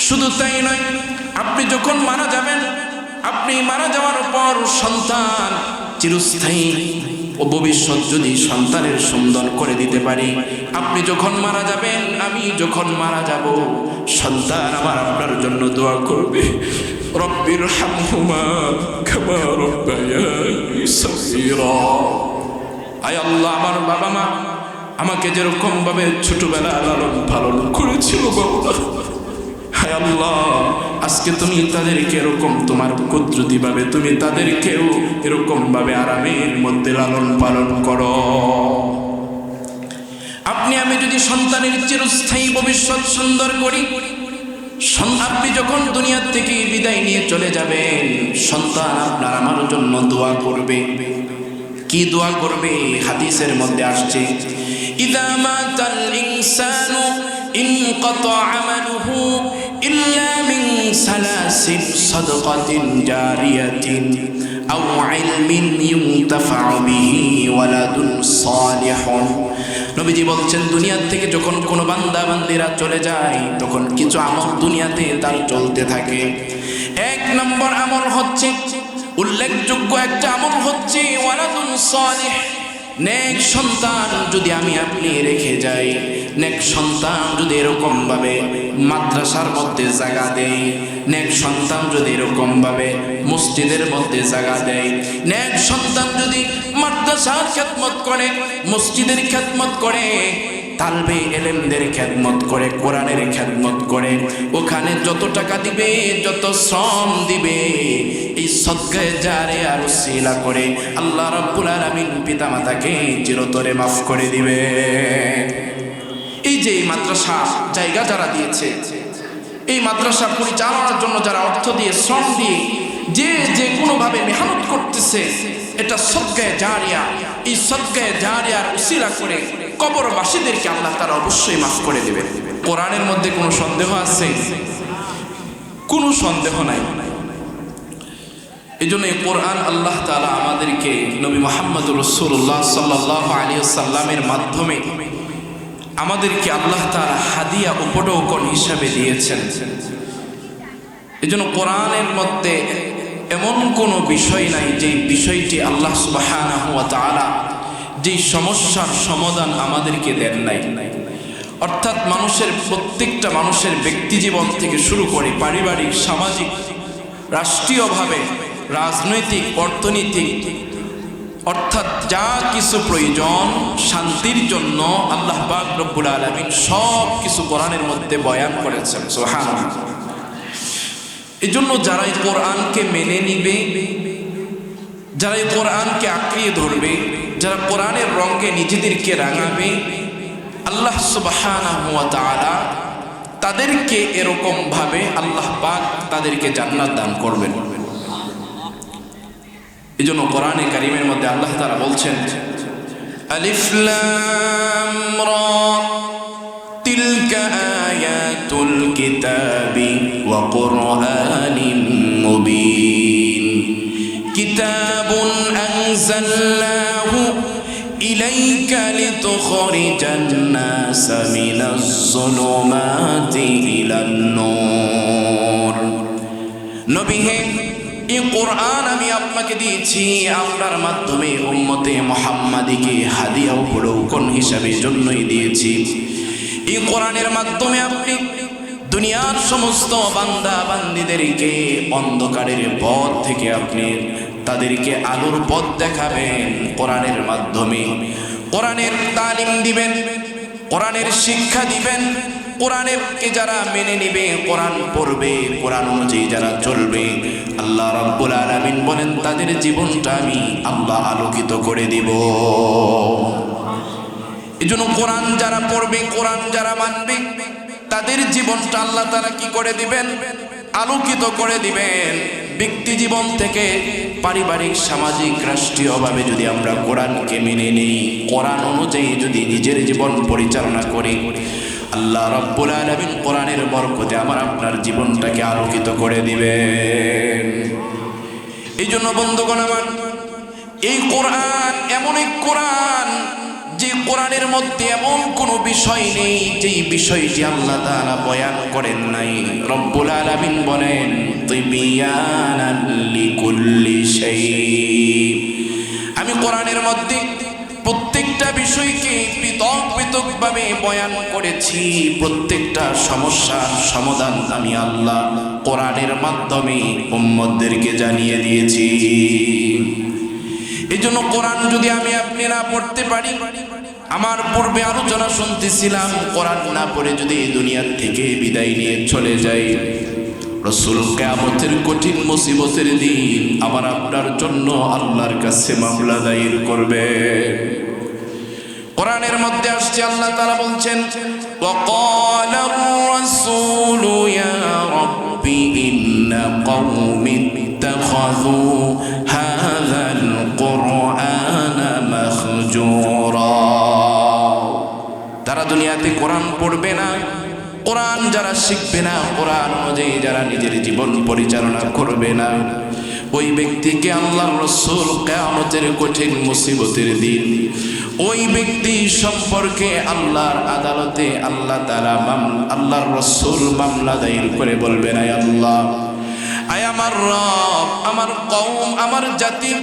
শুধু তাই নয়, আপনি যখন মারা যাবেন, আপনি মারা যাওয়ার পর সন্তান চিরস্থায়ী ও ভবিষ্যৎ যদি সন্তানের সুন্দর করে দিতে পারি, আপনি যখন মারা যাবেন, আমি যখন মারা যাব, সন্তান আমার আপনার জন্য দোয়া করবে, রব্বির হামহুমা কামা রব্বায়ানি সগীরা। আয় আল্লাহ, আমার বাবা মা আমাকে যেরকম ভাবে ছোটবেলা লালন পালন করেছিল বাবা, হায় আল্লাহ, আজকে তুমি তাদেরকে এরকম তোমার কুদরতি ভাবে তুমি তাদেরকেও এরকম ভাবে আরামের মধ্যে লালন পালন করো। আপনি আমি যদি সন্তানের চিরস্থায়ী ভবিষ্যৎ সুন্দর করি, আপনি যখন দুনিয়া থেকে বিদায় নিয়ে চলে যাবেন, সন্তান আপনার আমার জন্য দোয়া করবে। কি দোয়া করবে? হাদিসের মধ্যে আসছে, ইযা মাতাল ইনসানু ইনকাতা আমালুহু ইল্লা মিন সালাসিন সাদাকাতিন জারিয়াতিন আও ইলমিন ইউনতাফাউ বিহি ওয়ালাদুন সালিহুন। নবীজি বলছেন, দুনিয়া থেকে যখন কোনো বান্দা বান্দিরা চলে যায়, তখন কিছু আমল দুনিয়াতে তার চলতে থাকে। এক নম্বর আমল হচ্ছে, উল্লেখযোগ্য একটা আমল হচ্ছে ওয়ালাদুন সালিহ, নেক সন্তান যদি আমি আপনি রেখে যাই, নেক সন্তান যদি এরকম ভাবে মাদ্রাসার মধ্যে জায়গা দেয়, নেক সন্তান যদি এরকম ভাবে মসজিদের মধ্যে জায়গা দেয়, নেক সন্তান যদি মাদ্রাসার খেদমত করে, মসজিদের খেদমত করে, তালবে এলেমদের খেদমত করে, কোরআনের খেদমত করে, ওখানে যত টাকা দিবে, যত শ্রম দিবে, এই সদকায়ে জারিয়া আর উসিলা করে আল্লাহ রাব্বুল আলামিন পিতামাতাকে চিরতরে মাফ করে দিবে। এই যে এই মাদ্রাসা জায়গা যারা দিয়েছে, এই মাদ্রাসা পরিচালনার জন্য যারা অর্থ দিয়ে শ্রম দিয়ে যে কোনোভাবে মেহনত করতেছে, এটা সদকায়ে জারিয়া। এই সদকায়ে জারিয়ার উসিলা করে কবরবাসীদেরকে আল্লাহ তাআলা অবশ্যই মাফ করে দিবেন। কোরআনের মধ্যে কোনো সন্দেহ আছে? কোনো সন্দেহ নাই। এই জন্য এই কোরআন আল্লাহ তাআলা আমাদেরকে নবী মুহাম্মদ রাসূলুল্লাহ সাল্লাল্লাহু আলাইহি ওয়াসাল্লামের মাধ্যমে আমাদেরকে আল্লাহ তাআলা হাদিয়া উপঢৌকন হিসাবে দিয়েছেন। এই জন্য কোরআনের মধ্যে এমন কোনো বিষয় নাই যে বিষয়টি আল্লাহ সুবহানাহু ওয়া তাআলা যে সমস্যার সমাধান আমাদেরকে দেন নাই। অর্থাৎ মানুষের প্রত্যেকটা মানুষের ব্যক্তি জীবন থেকে শুরু করে পারিবারিক, সামাজিক, রাষ্ট্রীয়ভাবে, রাজনৈতিক, অর্থনৈতিক, অর্থাৎ যা কিছু প্রয়োজন শান্তির জন্য আল্লাহ পাক রব্বুল আলামিন সব কিছু কোরআনের মধ্যে বয়ান করেছেন। সুবহানাল্লাহ। এই জন্য যারা এই কোরআনকে মেনে নিবে, যারা এই কোরআনকে আঁকড়িয়ে ধরবে, যারা কোরআনের রঙে নিজেদেরকে রাঙাবে, আল্লাহ সুবহানাহু ওয়া তাআলা তাদেরকে এরকম ভাবে আল্লাহ পাক তাদেরকে জান্নাত দান করবেন। এই জন্য কোরআনে কারীমের মধ্যে আল্লাহ তাআলা বলছেন, আলিফ লাম রা তিলকা আয়াতুল কিতাবি ওয়া কুরআনিন মুবিন কিতাবুন আনজালনাহু ইলাইকা লিতুখরিজান নাসা মিনাজ যুলুমাতি ইলান নূর। নবী হে, এই কোরআন আমি আপনাকে দিয়েছি, আপনার মাধ্যমে উম্মতে মুহাম্মাদীকে হাদিয়া উপঢৌকন হিসাবে জন্যই দিয়েছি। এই কোরআনের মাধ্যমে আপনি দুনিয়ার সমস্ত বান্দা বান্দীদেরকে অন্ধকারের পথ থেকে আপনি তাদেরকে আলোর পথ দেখাবেন। কোরআনের মাধ্যমে কোরআনের তালিম দিবেন, কোরআনের শিক্ষা দিবেন। কোরআনকে যারা মেনে নিবে, কোরআন পড়বে, কোরআন অনুযায়ী যারা চলবে, আল্লাহ রাব্বুল আলামিন বলেন তাদের জীবনটা আমি আল্লাহ আলোকিত করে দিব। এজন্য কোরআন যারা পড়বে, কোরআন যারা মানবে, তাদের জীবনটা আল্লাহ তাআলা কি করে দিবেন? আলোকিত করে দিবেন। ব্যক্তি জীবন থেকে পারিবারিক, সামাজিক, রাষ্ট্রীয়ভাবে যদি আমরা কোরআনকে মেনে নেই, কোরআন অনুযায়ী যদি নিজের জীবন পরিচালনা করি, আল্লাহ রাব্বুল আলামিন কোরআনের বরকতে আমার আপনার জীবনটাকে আলোকিত করে দিবেন। এই জন্য বন্ধুগণ আমার, এই কোরআন এমন এক কোরআন যে কোরআনের মধ্যে এমন কোনো বিষয় নেই যেই বিষয়টি আল্লাহ তাআলা বয়ান করেন নাই। রব্বুল আলামিন বলেন তিবিয়ানান লিকুল্লি শাই। আমি কোরআনের মধ্যে প্রত্যেকটা বিষয়কে পৃথক পৃথকভাবে বয়ান করেছি। প্রত্যেকটা সমস্যার সমাধান আমি আল্লাহ কোরআনের মাধ্যমে উম্মতদেরকে জানিয়ে দিয়েছি। এই জন্য কোরআন যদি আমি আপনি না পড়তে পারি, আমার পূর্বে আলোচনা শুনতেছিলাম, কোরআন না পড়ে যদি দুনিয়ার থেকে বিদায় নিয়ে চলে যাই, রাসূল কিয়ামতের কঠিন মুসিবতের দিন আমার আপনার জন্য আল্লাহর কাছে মামলা দায়ের করবে। কোরআনের মধ্যে আসছে আল্লাহ তাআলা বলছেন ওয়াকালার রাসূলু ইয়া রাব্বি ইন্না কওমি ইত্তাখাযু হাযাল কুরআনা মাহজুরা। তারা দুনিয়াতে কোরআন পড়বে না, কোরআন যারা শিখবে না, কোরআন অনুযায়ী যারা নিজের জীবন পরিচালনা করবে না, ওই ব্যক্তিকে আল্লাহর রাসূল কিয়ামতের কঠিন মুসিবতের দিন ওই ব্যক্তি সম্পর্কে আল্লাহর আদালতে আল্লাহ তাআলা আল্লাহর রাসূল মামলা দায়ের করে বলবেন, আয় আল্লাহ, আয় আমার রব, আমার কওম, আমার জাতি,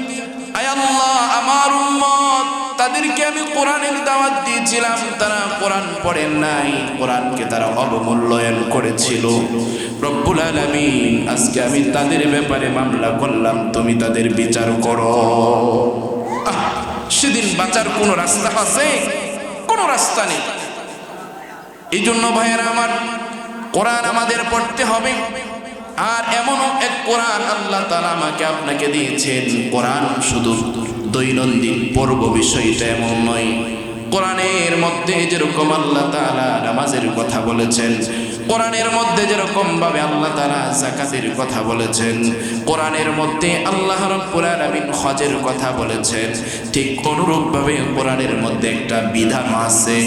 আয় আল্লাহ, আমার উম্মত, তাদেরকে আমি কোরআনের দাওয়াত দিয়েছিলাম, তারা কোরআন পড়েন নাই, কোরআনকে তারা অবমূল্যায়ন করেছিল। রব্বুল আলামিন, আজকে আমি তাদের ব্যাপারে মামলা করলাম, তুমি তাদের বিচার করো। সেদিন বাঁচার কোনো রাস্তা আছে? কোনো রাস্তা নেই। এই জন্য ভাইয়েরা আমার, কোরআন আমাদের পড়তে হবে। আর এমনও এক কোরআন আল্লাহ তাআলা আমাকে আপনাকে দিয়েছেন, কোরআন শুধু দৈনন্দিন পড়ব বিষয়টা এমন নয়। কোরআনের মধ্যে যেরকম আল্লাহ তাআলা নামাজের কথা বলেছেন, কোরআনের মধ্যে যেরকম ভাবে আল্লাহ তাআলা যাকাতের কথা বলেছেন, কোরআনের মধ্যে আল্লাহ রাব্বুল আলামিন হজের কথা বলেছেন, ঠিক অনুরূপভাবে কোরআনের মধ্যে একটা বিধান আছে,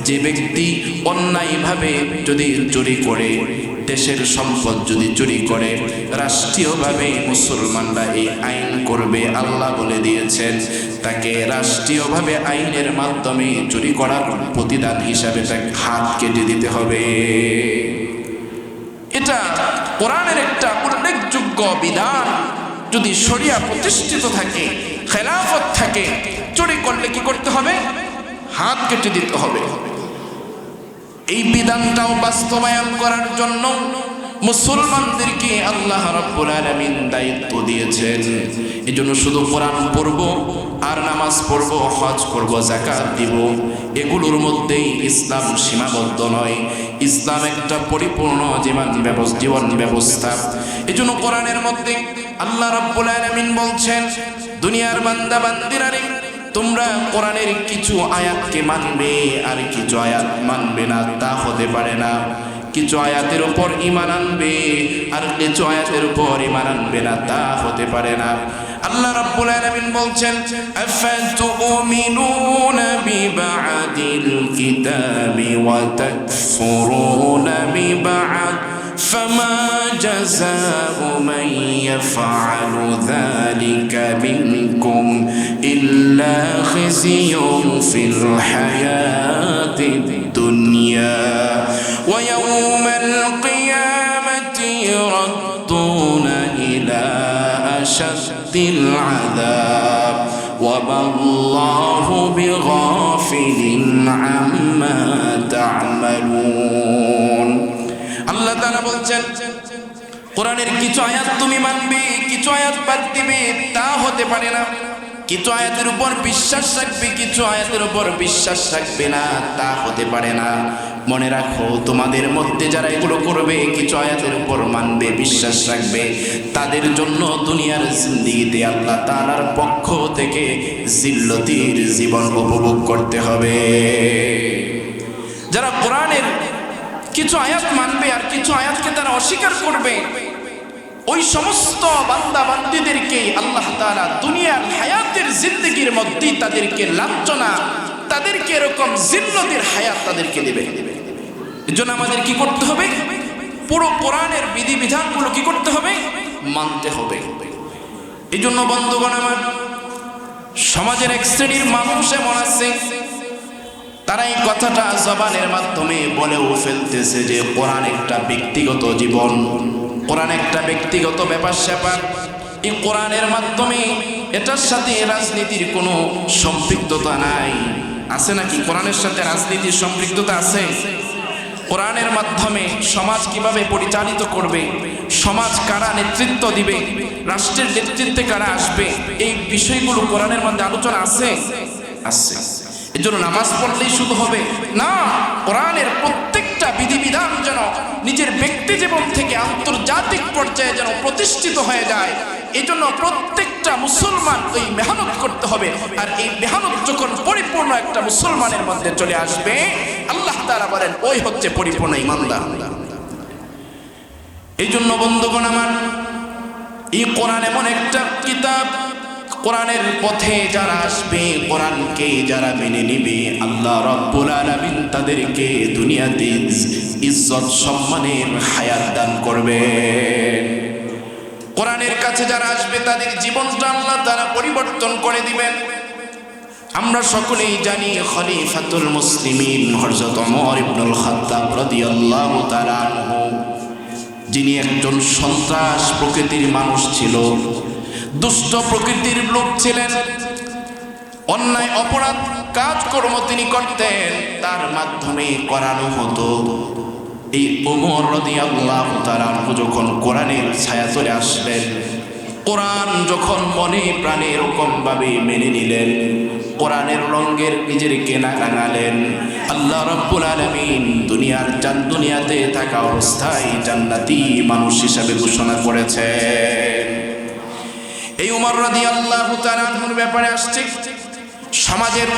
যে ব্যক্তি অন্যায়ভাবে যদি চুরি করে, দেশের সম্পদ যদি চুরি করে, রাষ্ট্রীয়ভাবে মুসলমানরা এই আইন করবে। আল্লাহ বলে দিয়েছেন তাকে রাষ্ট্রীয়ভাবে আইনের মাধ্যমে চুরি করার প্রতিদান হিসাবে তাকে হাত কেটে দিতে হবে। এটা কোরআনের একটা উল্লেখযোগ্য বিধান। যদি শরিয়া প্রতিষ্ঠিত থাকে, খেলাফত থাকে, চুরি করলে কি করতে হবে? হাত কেটে দিতে হবে। এই বিধানটাও বাস্তবায়ন করার জন্য মুসলমানদেরকে আল্লাহ রাব্বুল আলামিন দায়িত্ব দিয়েছেন। এজন্য শুধু কোরআন পড়ব আর নামাজ পড়ব, হজ করব, যাকাত দিব, এগুলোর মধ্যেই ইসলাম সীমাবদ্ধ নয়। ইসলাম একটা পরিপূর্ণ জীবন ব্যবস্থা। এজন্য কোরআনের মধ্যে আল্লাহ রাব্বুল আলামিন বলছেন, দুনিয়ার বান্দা বান্দিরা রে, তোমরা কোরআনের কিছু আয়াতকে মানবে আর কিছু আয়াত মানবে না, তা হতে পারে না। কিছু আয়াতের উপর ঈমান আনবে আর কিছু আয়াতের উপর ঈমান আনবে না, তা হতে পারে না। আল্লাহ রাব্বুল আলামিন বলছেন, আফাতুমিনুনা বিবা'দিল কিতাবি ওয়া তাকফুরুনা বিবা'দ فما جزاء من يفعل ذلك منكم إلا خزي في الحياة الدنيا ويوم القيامة يردون إلى أشد العذاب وما الله بغافل عما تعملون। আল্লাহ তাআলা বলছেন, কোরআনের কিছু আয়াত তুমি মানবে, কিছু আয়াত বাদ দিবে, তা হতে পারে না। কিছু আয়াতের উপর বিশ্বাস রাখবে, কিছু আয়াতের উপর বিশ্বাস রাখবে না, তা হতে পারে না। মনে রাখো, তোমাদের মধ্যে যারা এগুলো করবে, কিছু আয়াতের উপর মানবে, বিশ্বাস রাখবে, তাদের জন্য দুনিয়ার জিন্দেগিতে আল্লাহ তাআলার পক্ষ থেকে জিল্লতির জীবন উপভোগ করতে হবে। যারা কোরআনের কিছু আয়াত মানবে আর কিছু আয়াতকে তারা অস্বীকার করবে, ওই সমস্ত বান্দা বান্দীদেরকে আল্লাহ তাআলা দুনিয়ার হায়াতের জিন্দেগির মধ্যে তাদেরকে লাঞ্ছনা, তাদেরকে এরকম জিল্লতের হায়াত তাদেরকে দেবে। এজন্য আমাদের কি করতে হবে? পুরো কোরআনের বিধিবিধানগুলো কি করতে হবে? মানতে হবে। এই জন্য বন্ধুগণ আমার, সমাজের এক শ্রেণীর মানুষ এমন আছে, তারা এই কথাটা জবানের মাধ্যমে বলেও ফেলতেছে যে কোরআন একটা ব্যক্তিগত জীবন, কোরআন একটা ব্যক্তিগত ব্যাপার স্যাপার। এই কোরআনের মাধ্যমে এটার সাথে রাজনীতির কোনো সম্পৃক্ততা নাই। আছে নাকি? কোরআনের সাথে রাজনীতির সম্পৃক্ততা আছে? কোরআনের মাধ্যমে সমাজ কিভাবে পরিচালিত করবে, সমাজ কারা নেতৃত্ব দিবে, রাষ্ট্রের নেতৃত্বে কারা আসবে, এই বিষয়গুলো কোরআনের মধ্যে আলোচনা আছে। এজন্য নামাজ পড়লেই শুধু হবে না, কোরআনের প্রত্যেকটা বিধিবিধান যেন নিজের ব্যক্তি জীবন থেকে আন্তর্জাতিক পর্যায়ে যেন প্রতিষ্ঠিত হয়ে যায়। এই জন্য প্রত্যেকটা মুসলমান ওই মেহনত করতে হবে। আর এই মেহনত যখন পরিপূর্ণ একটা মুসলমানের মধ্যে চলে আসবে, আল্লাহ তাআলা বলেন ওই হচ্ছে পরিপূর্ণ ঈমানদার। এই জন্য বন্ধুগণ আমার, এই কোরআন এমন একটা কিতাব, কোরআনের পথে যারা আসবে, কোরআনকে যারা মেনে নিবে, আল্লাহ রাব্বুল আলামিন তাদেরকে দুনিয়াতে ইজ্জত সম্মানের হায়াত দান করবে। কোরআনের কাছে যারা আসবে তাদের জীবনটা আল্লাহ তাআলা পরিবর্তন করে দিবেন। আমরা সকলেই জানি খলিফাতুল মুসলিমিন হযরত ওমর ইবনুল খাত্তাব রাদিয়াল্লাহু তাআলা আনহু, যিনি একজন সন্ত্রাস প্রকৃতির মানুষ ছিল, দুষ্ট প্রকৃতির লোক ছিলেন, অন্যায় অপরাধ কাজকর্ম তিনি করতেন, তার মাধ্যমে করানো হতো। এই ওমর রাদিয়াল্লাহু তাআলা যখন কোরআনের ছায়াতলে আসলেন, কোরআন যখন মনে প্রাণে এরকম ভাবে মেনে নিলেন, কোরআনের রঙের নিজেকে রাঙালেন, আল্লাহ রাব্বুল আলামিন দুনিয়াতে থাকা অবস্থায় জান্নাতি মানুষ হিসাবে ঘোষণা করেছেন। এই ওমর রাদিয়াল্লাহু তাআলা আনহুর ব্যাপারে আসছে, সমাজের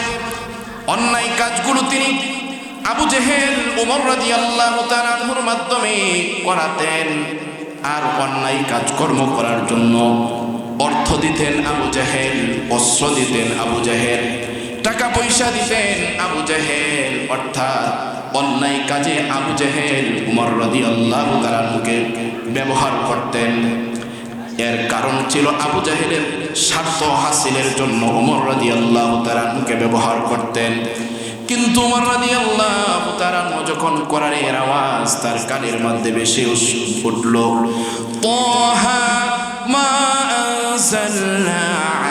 অন্যায় কাজগুলো তিনি আবু জেহেল ওমর রাদিয়াল্লাহু তাআলা আনহুর মাধ্যমে করাতেন। আর অন্যায় কাজকর্ম করার জন্য অর্থ দিতেন আবু জেহেল, অস্ত্র দিতেন আবু জেহেল, টাকা পয়সা দিতেন আবু জেহেল। অর্থাৎ অন্যায় কাজে আবু জেহেল ওমর রাদিয়াল্লাহু তাআলা আনহুকে ব্যবহার করতেন। এর কারণ ছিল আবু জেহেলের স্বার্থ হাসিলের জন্য ওমর রাদিয়াল্লাহু তাআলা আনহুকে ব্যবহার করতেন। কিন্তু ওমর রাদিয়াল্লাহু তাআলা যখন কোরআনের আওয়াজ তার কানের মধ্যে বেশি উঠল, তাহা মা আনজালনা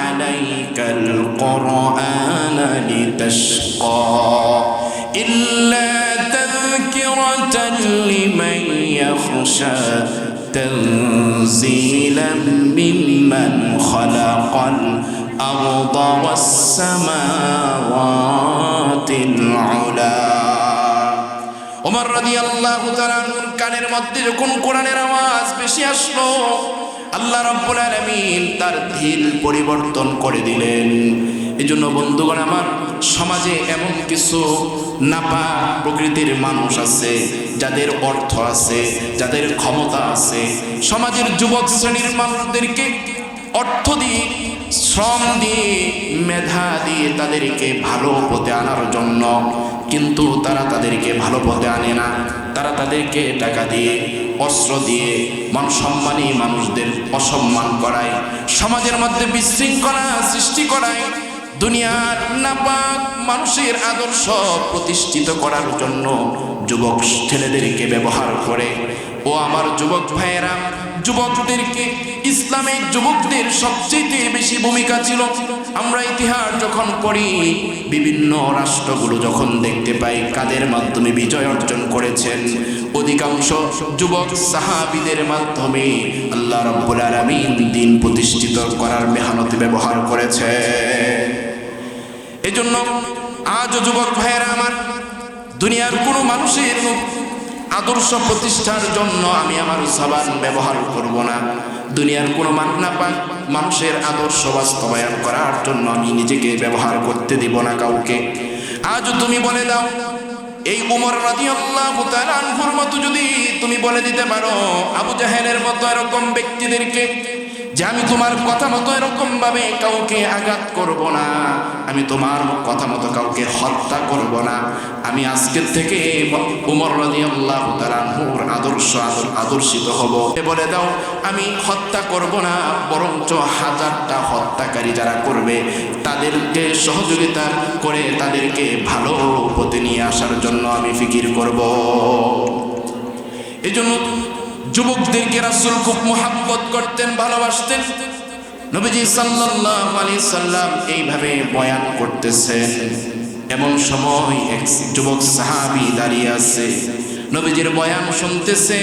আলাইকাল কুরআনা লিতাশকা ইল্লা তাযকিরাতান লিমান ইয়াখশা তানজিলাম মিম্মান খালাকাল আরদা ওয়াস সামাওয়াতিল উলা। ওমর রাদিয়াল্লাহু তাআলা কানের মধ্যে যখন কোরআনের আওয়াজ বেশি আসলো, আল্লাহ রাব্বুল আলামিন তার দিল পরিবর্তন করে দিলেন। এজন্য বন্ধুগণ আমার, সমাজে এমন কিছু নাপাক প্রকৃতির মানুষ আছে, যাদের অর্থ আছে, যাদের ক্ষমতা আছে, সমাজের যুবক শ্রেণীর মানুষদেরকে অর্থ দিয়ে, শ্রম দিয়ে, মেধা দিয়ে তাদেরকে ভালো পথে আনার জন্য, কিন্তু তারা তাদেরকে ভালো পথে আনে না। তারা তাদেরকে টাকা দিয়ে, অস্ত্র দিয়ে, সম্মানী মানুষদের অসম্মান করায়, সমাজের মধ্যে বিশৃঙ্খলা সৃষ্টি করায়, দুনিয়ার নাপাক মানুষের আদর্শ প্রতিষ্ঠিত করার জন্য যুবক ছেলেদেরকে ব্যবহার করে। ও আমার যুবক ভাইয়েরা, যুবকদেরকে, ইসলামিক যুবকদের সবচেয়ে বেশি ভূমিকা ছিল। আমরা ইতিহাস যখন পড়ি, বিভিন্ন রাষ্ট্রগুলো যখন দেখতে পাই কাদের মাধ্যমে বিজয় অর্জন করেছেন, অধিকাংশ যুবক সাহাবীদের মাধ্যমে আল্লাহ রাব্বুল আলামিন দ্বীন প্রতিষ্ঠিত করার মেহনতে ব্যবহার করেছে। এজন্য আজও যুবক ভাইয়েরা আমার, দুনিয়ার কোনো মানুষের আদর্শ প্রতিষ্ঠার জন্য আমি আমার জবান ব্যবহার করব না। দুনিয়ার কোনো নাপাক মানুষের আদর্শ বাস্তবায়ন করার জন্য আমি নিজেকে ব্যবহার করতে দিব না কাউকে। আজ তুমি বলে দাও, এই ওমর রাদিয়াল্লাহু তাআলা আনহুর মতো যদি তুমি বলে দিতে পারো, আবু জাহেলের মতো এরকম ব্যক্তিদেরকে যে আমি তোমার কথা মতো এরকম ভাবে কাউকে আঘাত করব না, আমি তোমার কথা মতো কাউকে হত্যা করব না। আমি আজকের থেকে ওমর রাদিয়াল্লাহু তাআলা আনহুর আদর্শিত হব। বলে দাও আমি হত্যা করব না, বরঞ্চ হাজারটা হত্যাকারী যারা করবে তাদেরকে সহযোগিতা করে তাদেরকে ভালো পথে নিয়ে আসার জন্য আমি ফিকির করব। এই জন্য যুবকদেরকে রাসূল খুব মুহাব্বত করতেন, ভালোবাসতেন। নবীজি সাল্লাল্লাহু আলাইহি সাল্লাম এইভাবে বয়ান করতেছেন, এমন সময় এক যুবক সাহাবী দাঁড়িয়ে আছে, নবীজির বয়ান শুনতেছে।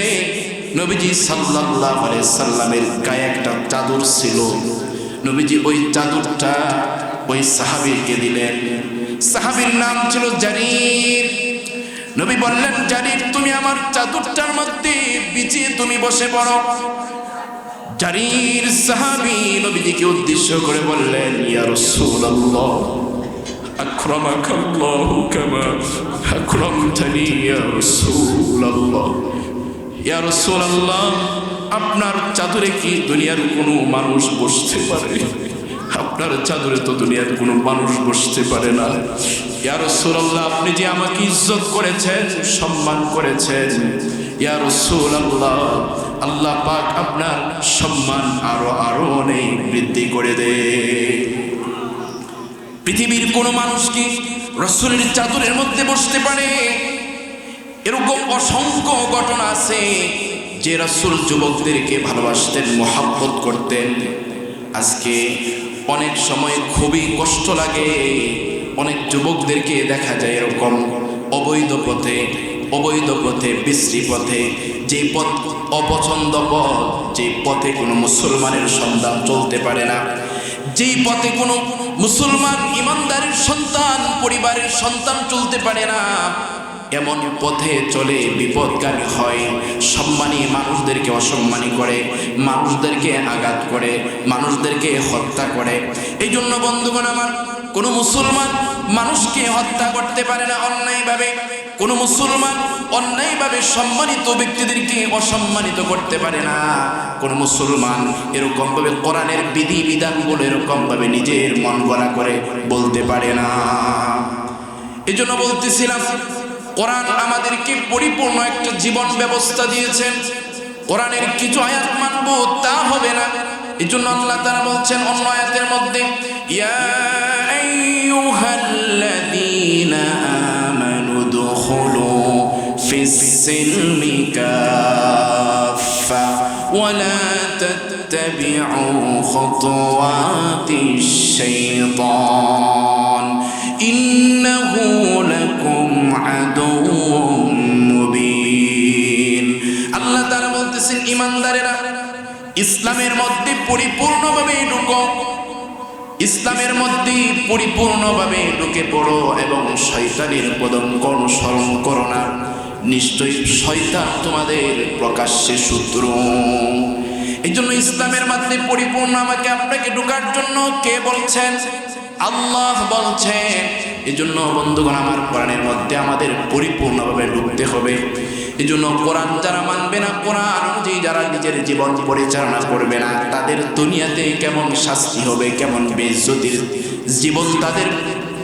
নবীজি সাল্লাল্লাহু আলাইহি সাল্লামের গায়ে একটা চাদর ছিল, নবীজি ওই চাদরটা ওই সাহাবীকে দিলেন। সাহাবীর নাম ছিল জারির। নবী বললেন, জারির তুমি আমার চাদরটার মধ্যে বিছিয়ে তুমি বসে পড়ো। জারির সাহাবী নবীজিকে উদ্দেশ্য করে বললেন, ইয়া রাসূলুল্লাহ আকরামাকাল্লাহু কামা আকরামতানি ইয়া রাসূলুল্লাহ। ইয়া রাসূলুল্লাহ আপনার চাদরে কি দুনিয়ার কোনো মানুষ বসতে পারে? আপনার চাদরে তো দুনিয়ার কোনো মানুষ বসতে পারে না। ইয়া রাসূলুল্লাহ আপনি যে আমাকে ইজ্জত করেছেন, সম্মান করেছেন, ইয়া রাসূলুল্লাহ আল্লাহ পাক আপনার সম্মান আরো অনেক বৃদ্ধি করে দে। পৃথিবীর কোন মানুষ কি রাসূলের চাদরের মধ্যে বসতে পারে? এরকম অসংখ্য ঘটনা আছে যে রাসূল যুবকদেরকে ভালোবাসতেন, মহব্বত করতেন। আজকে অনেক সময় খুবই কষ্ট লাগে, অনেক যুবকদেরকে দেখা যায় এরকম অবৈধ পথে বিশ্রী পথে, যে পথ অপছন্দ পথ, যে পথে কোনো মুসলমানের সন্তান চলতে পারে না, যেই পথে কোনো মুসলমান ইমানদারের সন্তান, পরিবারের সন্তান চলতে পারে না, এমন পথে চলে বিপদগামী হয়, সম্মানী মানুষদেরকে অসম্মানী করে, মানুষদেরকে আঘাত করে, মানুষদেরকে হত্যা করে। এই জন্য বন্ধুগণ আমার, কোনো মুসলমান মানুষকে হত্যা করতে পারে না অন্যায়ভাবে, কোনো মুসলমান অন্যায়ভাবে সম্মানিত ব্যক্তিদেরকে অসম্মানিত করতে পারে না, কোনো মুসলমান এরকমভাবে কোরআনের বিধি বিধানগুলো এরকমভাবে নিজের মন গড়া করে বলতে পারে না। এই জন্য বলতেছিলাম, কোরআন আমাদেরকে পরিপূর্ণ একটা জীবন ব্যবস্থা দিয়েছেন। কোরআনের কিছু আয়াত মানব তা হবে না। এই জন্য আল্লাহ তাআলা বলছেন অন্য আয়াতের মধ্যে, ইয়া আইয়ুহাল্লাযীনা আমানু দুখুলু ফিস-সিলমি কাফা ওয়া লা তাত্তাবি'উ খুতুওয়াতিশ শাইতান ইন্নাহু লাকুম আদুউম মুবিন। আল্লাহ তাআলা বলতেছেন, ঈমানদারেরা ইসলামের মধ্যে পরিপূর্ণভাবে ঢুকো, ইসলামের মধ্যে পরিপূর্ণভাবে ঢুকে পড়ো এবং শয়তানের পদঙ্ক অনুসরণ করো না। নিশ্চয়ই শয়তান তোমাদের প্রকাশ্যে শত্রু। এই জন্য ইসলামের মধ্যে পরিপূর্ণ আমাকে আপনাকে ঢোকার জন্য কে বলছেন? আল্লাহ বলছেন। এই জন্য বন্ধুগণ আমার, কোরআনের মধ্যে আমাদের পরিপূর্ণভাবে ঢুকতে হবে। এই জন্য কোরআন যারা মানবে না, কোরআন অনুযায়ী যারা নিজের জীবন পরিচালনা করবে না, তাদের দুনিয়াতে কেমন শাস্তি হবে, কেমন বেইজ্জতির জীবন তাদের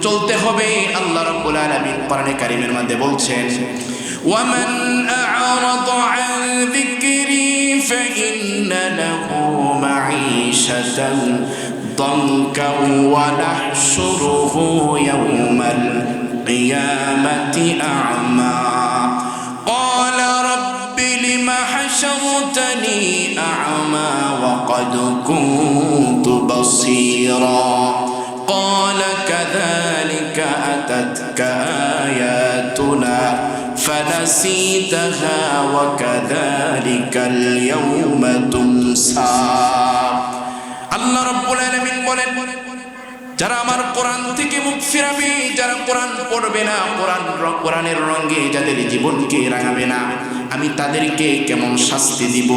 চলতে হবে। আল্লাহ রাব্বুল আলামিন কোরআনে কারীমের মধ্যে বলছেন, ওয়ামান আ'রাদা আন যিকরি ফাইন্না লাহু মাঈশাতান ضنكا ونحشره يوم القيامة أعمى قال رب لم حشرتني أعمى وقد كنت بصيرا قال كذلك أتتك آياتنا فنسيتها وكذلك اليوم تنسى। আল্লাহ রাব্বুল আলামিন বলেন, যারা আমার কোরআন থেকে মুখ ফিরাবে, যারা কোরআন পড়বে না, কোরআনের রঙে যাদের জীবনকে রাঙাবে না, আমি তাদেরকে কেমন শাস্তি দিব,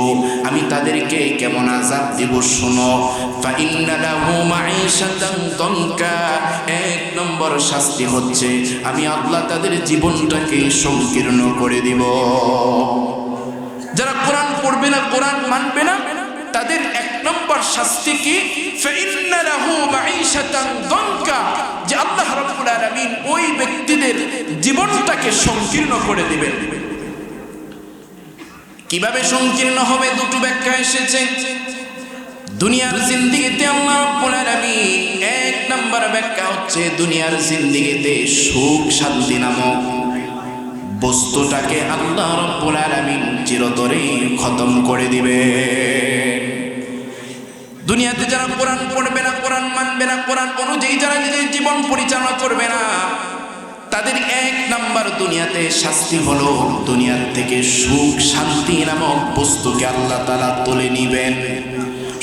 আমি তাদেরকে কেমন আযাব দিব শোনো। ফাইন্না লাহু মাঈশাতান দানকা, এক নম্বর শাস্তি হচ্ছে আমি আল্লাহ তাদের জীবনটাকে সংকীর্ণ করে দিব। যারা কোরআন পড়বে না, কোরআন মানবে না, তাদের এক নম্বর শাস্তি কি? ফাইন্না লাহু মাঈশাতান দানকা, যে আল্লাহ রাব্বুল আলামিন ওই ব্যক্তিদের জীবনটাকে সংকীর্ণ করে দিবেন। কিভাবে সংকীর্ণ হবে? দুটো ব্যাখ্যা এসেছে। দুনিয়ার জিন্দেগিতে আল্লাহ রাব্বুল আলামিন এক নম্বর ব্যাখ্যা হচ্ছে দুনিয়ার জিন্দেগিতে সুখ শান্তি নামক বস্তুটাকে আল্লাহ রাব্বুল আলামিন চিরতরে খতম করে দিবে। দুনিয়াতে যারা কোরআন পড়বে না, কোরআন মানবে না, কোরআন অনুযায়ী যারা নিজের জীবন পরিচালনা করবে না, তাদের এক নাম্বার দুনিয়াতে শাস্তি হলো দুনিয়ার থেকে সুখ শান্তি নামক বস্তুকে আল্লাহ তাআলা তুলে নিবেন।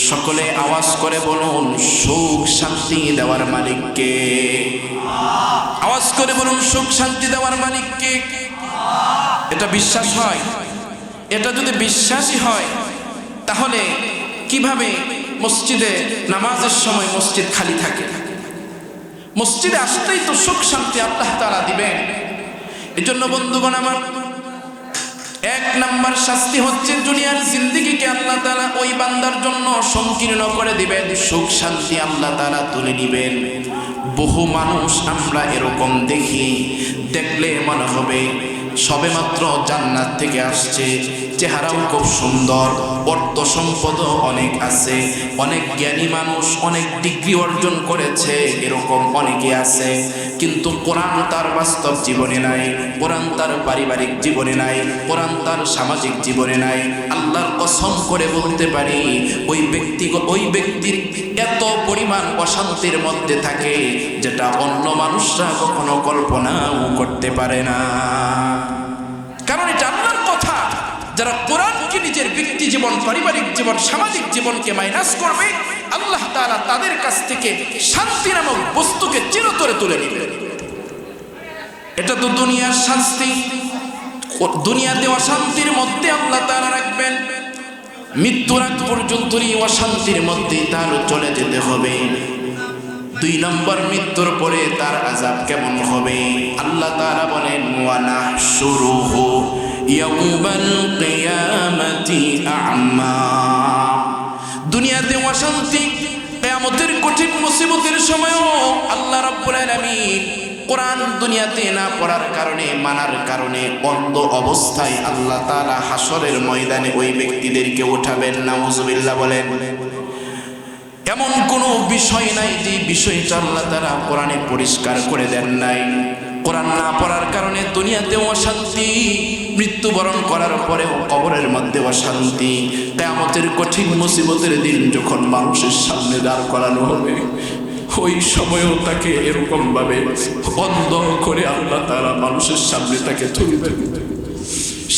সকলে আওয়াজ করে বলুন, সুখ শান্তি দেওয়ার মালিক কে? আওয়াজ করে বলুন, সুখ শান্তি দেওয়ার মালিক কে? এটা বিশ্বাস হয়? এটা যদি বিশ্বাসই হয়, তাহলে কিভাবে মসজিদে নামাজের সময় মসজিদ খালি থাকে? মসজিদে আসতেই তো সুখ শান্তি আল্লাহ তাআলা দিবেন। এজন্য বন্ধুগণ আমার, এক নাম্বার শাস্তি হচ্ছে দুনিয়ার জিন্দেগিকে আল্লাহ তাআলা ওই বান্দার জন্য সংকীর্ণ করে দিবেন, সুখ শান্তি আল্লাহ তাআলা তুলে নিবেন। বহু মানুষ আমরা এরকম দেখি, দেখলে মনে হবে সবেমাত্র জান্নাত থেকে আসছে, চেহারাও খুব সুন্দর, অর্থ সম্পদও অনেক আছে, অনেক জ্ঞানী মানুষ, অনেক ডিগ্রি অর্জন করেছে, এরকম অনেকে আছে। কিন্তু কোরআন তার বাস্তব জীবনে নাই, কোরআন তার পারিবারিক জীবনে নাই, কোরআন তার সামাজিক জীবনে নাই। আল্লাহর কসম করে বলতে পারি, ওই ব্যক্তির এত পরিমাণ অশান্তির মধ্যে থাকে যেটা অন্য মানুষরা কখনো কল্পনাও করতে পারে না। কারণ এটা আল্লাহর কথা। যারা কোরআনকে নিজের ব্যক্তি জীবন, পারিবারিক জীবন, সামাজিক জীবনকে মাইনাস করবে, আল্লাহ তাআলা তাদের কাছ থেকে শান্তি নামক বস্তুকে চিরতরে তুলে নেবে। এটা তো দুনিয়ার শাস্তি। দুনিয়াতে অশান্তির মধ্যে আল্লাহ তাআলা রাখবেন, মৃত্যুর আগ পর্যন্ত এই অশান্তির মধ্যে তার চলে যেতে হবে। দুই নম্বর, মৃত্যুর পরে তার আযাব কেমন হবে? আল্লাহ তাআলা বলেন, ওয়া নাহশুরুহু ইয়াউমাল কিয়ামাতি আ'মা। দুনিয়াতে অশান্তি, কিয়ামতের কঠিন মুসিবতের সময়ও আল্লাহ রাব্বুল আলামিন কোরআন দুনিয়াতে না পড়ার কারণে, মানার কারণে অন্ধ অবস্থায় আল্লাহ তাআলা হাসরের ময়দানে ওই ব্যক্তিদেরকে উঠাবেন। নাউযুবিল্লাহ বলেন। এমন কোনো বিষয় নাই যে বিষয়টা আল্লাহ তাআলা কোরআনে পরিষ্কার করে দেন নাই। কোরআন না পড়ার কারণে দুনিয়াতে অশান্তি, মৃত্যুবরণ করার পরেও কবরের মধ্যে অশান্তি, কিয়ামতের কঠিন মুসিবতের দিন যখন মানুষের সামনে দাঁড় করানো হবে, ওই সময়ও তাকে এরকম ভাবে অন্ধ করে আল্লাহ তাআলা মানুষের সামনে তাকে তুলবেন।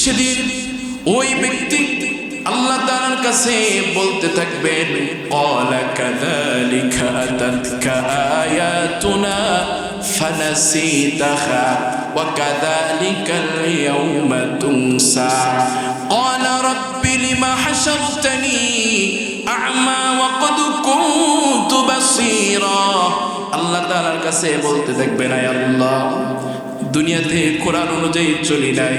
সেদিন ওই ব্যক্তি আল্লাহ তাআলার কাছে বলতে থাকবেন, ক্বালা কাযালিকা আতাতকা আয়াতুনা ফানাসিতাহা ওয়া কাযালিকাল ইয়াউমা তুনসা ক্বালা রাব্বি লিমা হাশারতানি আ'মা ওয়া ক্বাদ কুনতু বাসীরা। আল্লাহ তাআলার কাছে বলতে থাকবেন, আয় আল্লাহ, দুনিয়াতে কোরআন অনুযায়ী চলি নাই,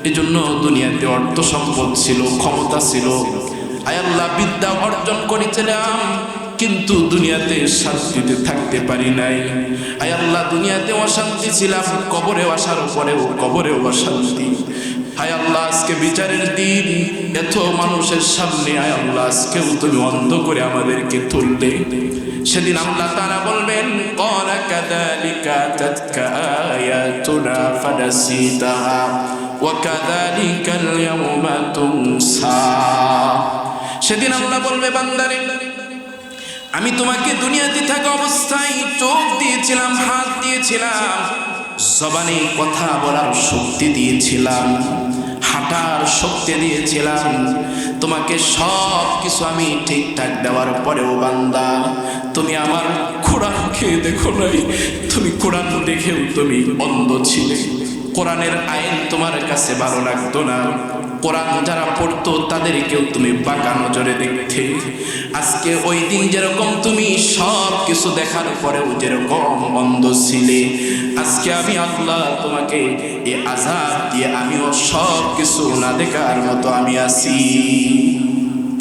এজন্য দুনিয়াতে অর্থ সম্পদ ছিল, ক্ষমতা ছিল, আয় আল্লাহ বিদ্যা অর্জন করেছিলাম, কিন্তু দুনিয়াতে শান্তিতে থাকতে পারি নাই। আয় আল্লাহ দুনিয়াতে অশান্তি ছিলাম, কবরে আসার পরেও কবরেও অশান্তি। আয় আল্লাহ আজকে বিচারের দিন, এত মানুষের সামনে আয় আল্লাহ আজকেও তুমি অন্ধ করে আমাদেরকে তুললে। সেদিন আল্লাহ তাআলা বলবেন, ক্বালা কাযালিকা আতাতকা আয়াতুনা ফানাসিতাহা ওয়া কাযালিকাল ইয়াউমা তুনসা। সেদিন আল্লাহ বলবে, বান্দারে, আমি তোমাকে দুনিয়াতে থাকা অবস্থায় চোখ দিয়েছিলাম, হাত দিয়েছিলাম, জবানে কথা বলার শক্তি দিয়েছিলাম, হাঁটার শক্তি দিয়েছিলাম, তোমাকে সব কিছু আমি ঠিকঠাক দেওয়ার পরেও বান্দা তুমি আমার কোরআন খেয়ে দেখো নাই, তুমি কোরআন দেখেও তুমি অন্ধ ছিলে। কোরআনের আইন তোমার কাছে ভালো লাগতো না, কোরআন যারা পড়তো তাদেরকেও তুমি বাঁকা নজরে দেখতে। আজকে ওই দিন যেরকম তুমি সব কিছু দেখার পরেও যেরকম অন্ধ ছিলে, আজকে আমি আল্লাহ তোমাকে এই আযাব দিয়ে আমিও সব কিছু না দেখার মতো আমি আছি।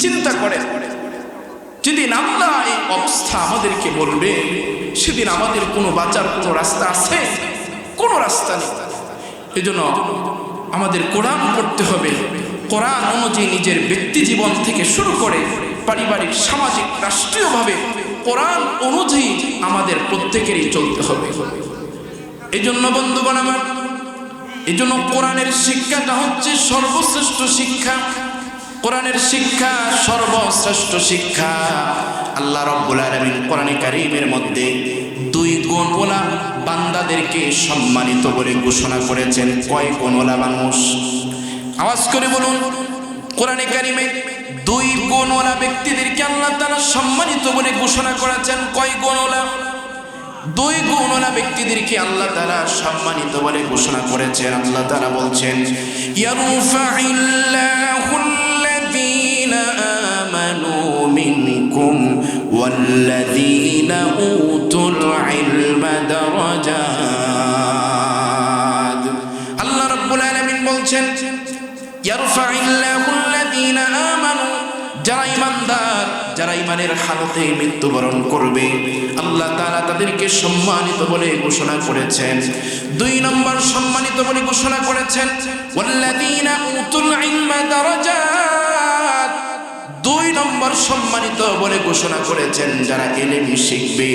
চিন্তা করে, যেদিন আল্লাহ এই অবস্থা আমাদেরকে বলবে, সেদিন আমাদের কোনো বাঁচার কোনো রাস্তা আছে? কোনো রাস্তা নেই। এজন্য আমাদের কোরআন পড়তে হবে, কোরআন অনুযায়ী নিজের ব্যক্তি জীবন থেকে শুরু করে পারিবারিক, সামাজিক, রাষ্ট্রীয়ভাবে কোরআন অনুযায়ী আমাদের প্রত্যেকেরই চলতে হবে। এই জন্য বন্ধুগণ আমার, এই জন্য কোরআনের শিক্ষাটা হচ্ছে সর্বশ্রেষ্ঠ শিক্ষা। কোরআনের শিক্ষা সর্বশ্রেষ্ঠ শিক্ষা। আল্লাহ রাব্বুল আলামিন কোরআনে কারীমের মধ্যে 2 গুণওয়ালা বান্দাদেরকে সম্মানিত বলে ঘোষণা করেছেন। কয় গুণওয়ালা মানুষ? আওয়াজ করে বলুন। কোরআনে কারীমে 2 গুণওয়ালা ব্যক্তিদেরকে আল্লাহ তাআলা সম্মানিত বলে ঘোষণা করেছেন। কয় গুণওয়ালা? 2 গুণওয়ালা ব্যক্তিদেরকে আল্লাহ তাআলা সম্মানিত বলে ঘোষণা করেছেন। আল্লাহ তাআলা বলছেন, ইয়ারফাইল্লাহুল্লাযীনা আমানু মিনকুম ওয়াল্লাযীনা উতুল ইলমা দারাজাত। আল্লাহ রাব্বুল আলামিন বলছেন, ইয়ারফাইল্লাহুল্লাযীনা আমানু, যারা ঈমানদার, যারা ঈমানের হালতে মৃত্যুবরণ করবে, আল্লাহ তাআলা তাদেরকে সম্মানিত বলে ঘোষণা করেছেন। 2 নম্বর সম্মানিত বলে ঘোষণা করেছেন, ওয়াল্লাযীনা উতুল ইলমা দারাজাত। 2 নম্বর সম্মানিত বলে ঘোষণা করেছেন যারা ইলম শিখবে,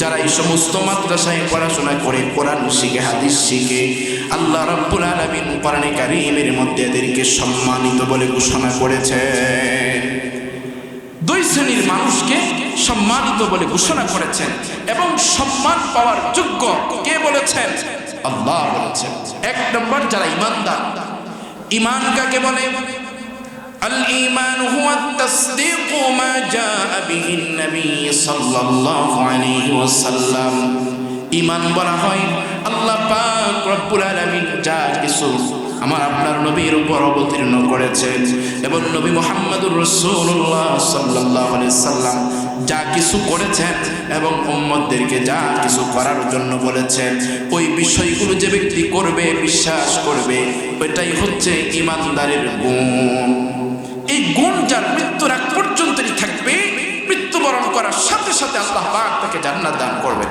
যারা এই সমস্ত মাদ্রাসায় পড়াশোনা করে, কোরআন শিখে, হাদিস শিখে, আল্লাহ রাব্বুল আলামিন কোরআনে কারীমের মধ্যে এদেরকে সম্মানিত বলে ঘোষণা করেছেন। 2 শ্রেণীর মানুষকে সম্মানিত বলে ঘোষণা করেছেন এবং সম্মান পাওয়ার যোগ্য কে বলেছেন? আল্লাহ বলেছেন। 1 নম্বর যারা ঈমানদার। ঈমান কাকে বলে? আল ঈমান হুয়া তাসদীকু মা জাআ বিহিন নবী সাল্লাল্লাহু আলাইহি ওয়াসাল্লাম। ঈমান বলা হয় আল্লাহ পাক রব্বুল আলামিন যা কিছু আমার আপনার নবীর উপর অবতীর্ণ করেছেন এবং নবী মুহাম্মদুর রাসূলুল্লাহ সাল্লাল্লাহু আলাইহি সাল্লাম যা কিছু করেছেন এবং উম্মতদেরকে যা কিছু করার জন্য বলেছেন, ওই বিষয়গুলো যে ব্যক্তি করবে, বিশ্বাস করবে, ওইটাই হচ্ছে ঈমানদারের গুণ। এই গুণ যার মৃত্যুর আগ পর্যন্তই থাকবে, মৃত্যুবরণ করার সাথে সাথে আল্লাহ পাক তাকে জান্নাত দান করবে।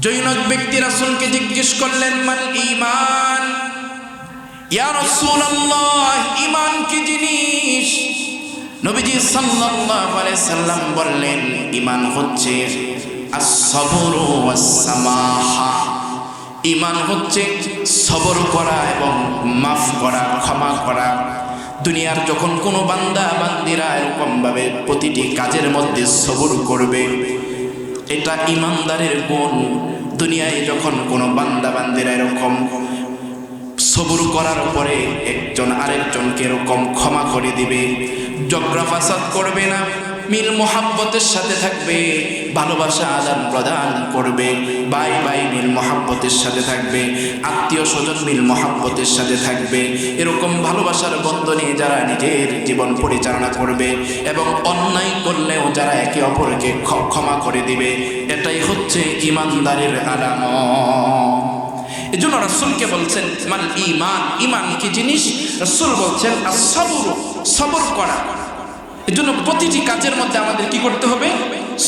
জৈনক ব্যক্তি রাসূলকে জিজ্ঞেস করলেন, মান ঈমান? ইয়া রাসূলুল্লাহ, ঈমান কি জিনিস? নবীজি সাল্লাল্লাহু আলাইহি সাল্লাম বললেন, ঈমান হচ্ছে আস-সাবরু ওয়াস-সামাহা। ঈমান হচ্ছে সবর করা এবং মাফ করা, ক্ষমা করা। দুনিয়ার যখন কোনো বান্দা বান্দিরা এরকম ভাবে প্রতিটি কাজের মধ্যে সবর করবে, এটা ঈমানদারের গুণ। দুনিয়ায় যখন কোনো বান্দা বান্দিরা এরকম সবর করার পরে একজন আরেকজনকে এরকম ক্ষমা করে দিবে, ঝগড়া ফাসাদ করবে না, মিল মোহাব্বতের সাথে থাকবে, ভালোবাসা আদান প্রদান করবে, ভাই ভাই মিল মোহাব্বতের সাথে থাকবে, আত্মীয় স্বজন মিল মোহাব্বতের সাথে থাকবে। এরকম ভালোবাসার বন্ধনে যারা নিজের জীবন পরিচালনা করবে এবং অন্যায় করলেও যারা একে অপরকে ক্ষমা করে দিবে, এটাই হচ্ছে ঈমানদারের আলামত। এজন্য রাসূলকে বলছেন মান ঈমান, ঈমান কি জিনিস? রাসূল বলছেন আস-সাবর, সবর করা। এজন্য প্রতিটি কাজের মধ্যে আমাদের কি করতে হবে?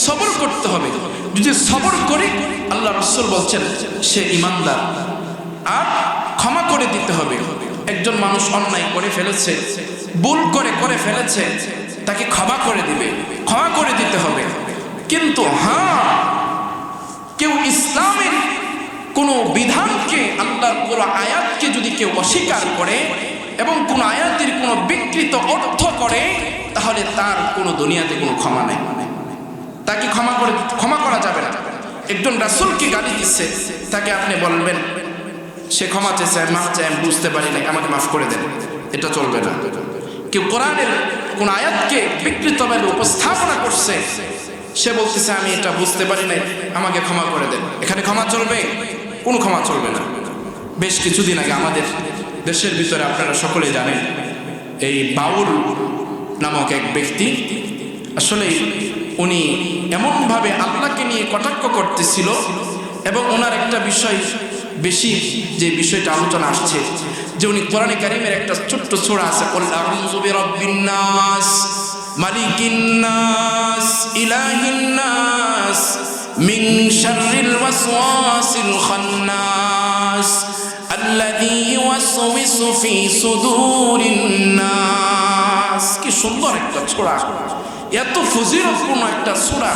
সবর করতে হবে। যদি সবর করি, আল্লাহ রাসূল বলছেন সে ঈমানদার। আর ক্ষমা করে দিতে হবে। একজন মানুষ অন্যায় করে ফেলেছে, ভুল করে ফেলেছে, তাকে ক্ষমা করে দিবে, ক্ষমা করে দিতে হবে। কিন্তু হ্যাঁ, কেউ ইসলামের কোনো বিধানকে, আল্লাহর কোনো আয়াতকে যদি কেউ অস্বীকার করে এবং কোন আয়াতের কোনো বিকৃত অর্থ করে, তাহলে তার কোনো দুনিয়াতে কোনো ক্ষমা নেই, তাকে ক্ষমা করা যাবে না। একজন রাসূলকে গালি দিচ্ছে, তাকে আপনি বলবেন সে ক্ষমা চেয়েছে, মাফ চাই, আমি বুঝতে পারি না, আমাকে মাফ করে দেন, এটা চলবে না। কেউ কোরআনের কোন আয়াতকে বিকৃতভাবে উপস্থাপনা করছে, সে বলতেছে আমি এটা বুঝতে পারি না, আমাকে ক্ষমা করে দেন, এখানে ক্ষমা চলবে? কোনো ক্ষমা চলবে না। বেশ কিছুদিন আগে আমাদের দেশের ভিতরে, আপনারা সকলেই জানেন, এই বাউল নামক এক ব্যক্তি, আসলে উনি এমনভাবে আল্লাহকে নিয়ে কটাক্ষ করতেছিল এবং ওনার একটা বিষয়, বেশি যে বিষয়টা আলোচনা আসছে, যে উনি কোরআনে কারিমের একটা ছোট্ট সূরা আছে, কুল আউযু বিরাব্বিন নাস মালিকিন নাস ইলাহিন নাস মিন শাররিল ওয়াসওয়াসিল খান্নাস আল্লাযী ইউওয়াসওয়িসু ফি সুদুরিন নাস। কি সুন্দর একটা সূরা, এত ফজিলতপূর্ণ একটা সূরা।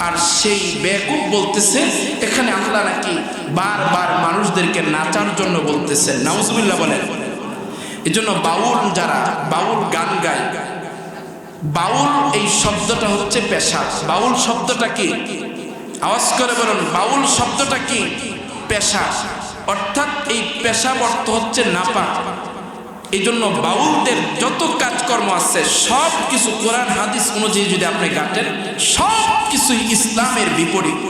আর সেই বেকুব বলতেছে এখানে আল্লাহ নাকি বারবার মানুষদেরকে নাচার জন্য বলতেছেন। নাউজুবিল্লাহ বলেন। এই জন্য বাউল যারা বাউল গান গায়, বাউল এই শব্দটা হচ্ছে পেশা। বাউল শব্দটা কি? আওয়াজ করে বলুন, বাউল শব্দটা কি? পেশা। অর্থাৎ এই পেশা অর্থ হচ্ছে নাপাক। এই জন্য বাউলদের যত কাজকর্ম আছে সব কিছু কোরআন হাদিস অনুযায়ী যদি আপনি গাঁটেন, সব কিছুই ইসলামের বিপরীত।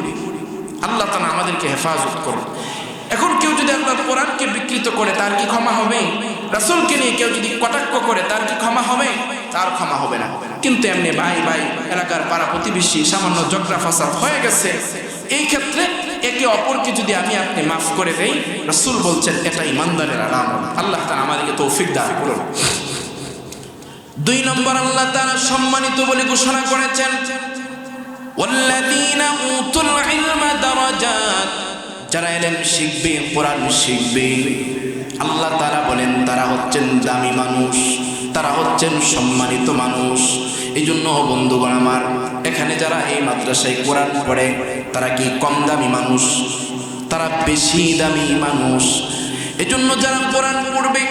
আল্লাহ তাআলা আমাদেরকে হেফাজত করুন। এখন কেউ যদি আল্লাহর কোরআনকে বিকৃত করে তার কি ক্ষমা হবে? রাসূলকে নিয়ে কেউ যদি কটাক্ষ করে তার কি ক্ষমা হবে? তার ক্ষমা হবে না। কিন্তু এমনি ভাই ভাই এলাকার পাড়া প্রতিবেশী সামান্য ঝগড়া ফাসাদ হয়ে গেছে, এই ক্ষেত্রে একে অপরকে যদি আমি আপনি মাফ করে দেই, রাসূল বলছেন এটা ইমানদারের আলামত। আল্লাহ তাআলা আমাদেরকে তৌফিক দান করুন। 2 নম্বর আল্লাহ তাআলা সম্মানিত বলে ঘোষণা করেছেন, ওয়াল্লাযীনা উতুল ইলমা দারাজাত, যারা ইলম শিখবে, কোরআন শিখবে, আল্লাহ তাআলা বলেন তারা হচ্ছেন দামি মানুষ, তারা হচ্ছেন সম্মানিত মানুষ। এই জন্য বন্ধুগণ আমার, এখানে যারা এই মাদ্রাসায় কোরআন পড়ে তারা কি কম দামি মানুষ? তারা বেশি দামি মানুষ। এই জন্য যারা কোরআন পড়বে,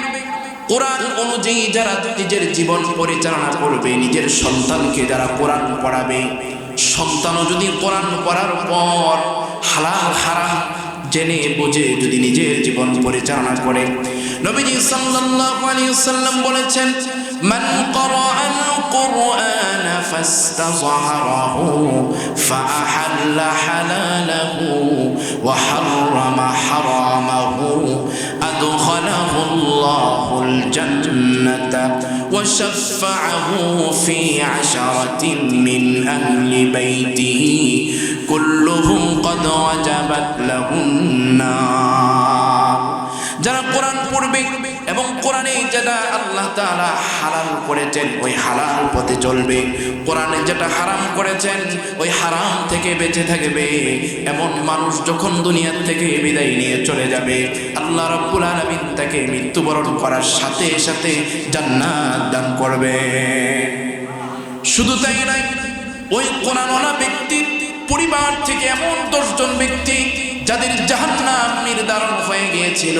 কোরআন অনুযায়ী যারা নিজের জীবন পরিচালনা করবে, নিজের সন্তানকে যারা কোরআন পড়াবে, সন্তানও যদি কোরআন পড়ার পর হালাল হারাম জেনে বুঝে যদি নিজের জীবন পরিচালনা করে, নবীজি সাল্লাল্লাহু আলাইহি ওয়াসাল্লাম বলেছেন, মান ক্বারাআল কুরআন ফাস্তাযহারাহু ফাআহাল্লা হালালাহু ওয়া হাররামা হারামাহু আদখালাহুল্লাহুল জান্নাতা ওয়া শাফা'আহু ফি 'আশারাতিন মিন আহলি বাইতিহি কুল্লুহুম ক্বাদ ওয়াজাবাত লাহুন নার। যারা কোরআন পড়বে এবং কোরআনে যেটা আল্লাহ তাআলা হালাল করেছেন ওই হালাল পথে চলবে, কোরআনে যেটা হারাম করেছেন ওই হারাম থেকে বেঁচে থাকবে, এমন মানুষ যখন দুনিয়া থেকে বিদায় নিয়ে চলে যাবে, আল্লাহ রাব্বুল আলামিন তাকে মৃত্যুবরণ করার সাথে সাথে জান্নাত দান করবে। শুধু তাই নয়, ওই কোরআনওয়ালা ব্যক্তির পরিবার থেকে এমন 10 জন ব্যক্তি যাদের জাহান্নাম নির্ধারণ হয়ে গিয়েছিল,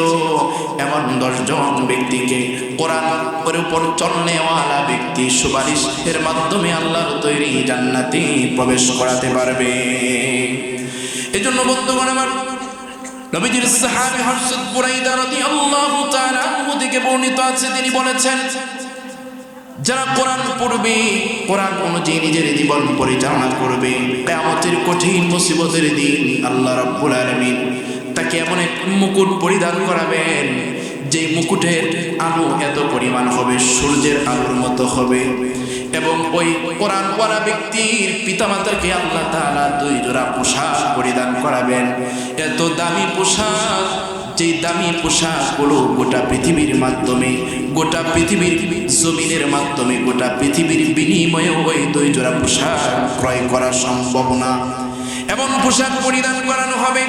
এমন 10 জন ব্যক্তিকে কোরআনের উপর চলনেওয়ালা ব্যক্তি সুপারিশের মাধ্যমে আল্লাহর তৈরি জান্নাতে প্রবেশ করাতে পারবে। এজন্য বন্ধুগণ আমার, নবীজির সাহাবী হযরত বুরাইদা রাদিয়াল্লাহু তাআলা আনহু থেকে বর্ণিত আছে, তিনি বলেছেন, যারা কোরআন পড়বে, কোরআন অনুযায়ী নিজের জীবন পরিচালনা করবে, কিয়ামতের কঠিন মুসিবতের দিন আল্লাহ রাব্বুল আলামিন তাকে এমন এক মুকুট পরিধান করাবেন, যে মুকুটের আলো এত পরিমাণ হবে সূর্যের আলোর মতো হবে। এবং ওই কোরআন পড়া ব্যক্তির পিতামাতাকে আল্লাহ তাআলা 2 জোড়া পোশাক পরিধান করাবেন, এত দামি পোশাক, যে দামি পোশাকগুলো গোটা পৃথিবীর মাধ্যমে, গোটা পৃথিবীর জমিনের মাধ্যমে, গোটা পৃথিবীর বিনিময়ে ওই 2 জোড়া পোশাক ক্রয় করা সম্ভব না। এমন পোশাক পরিধান করানো হবে।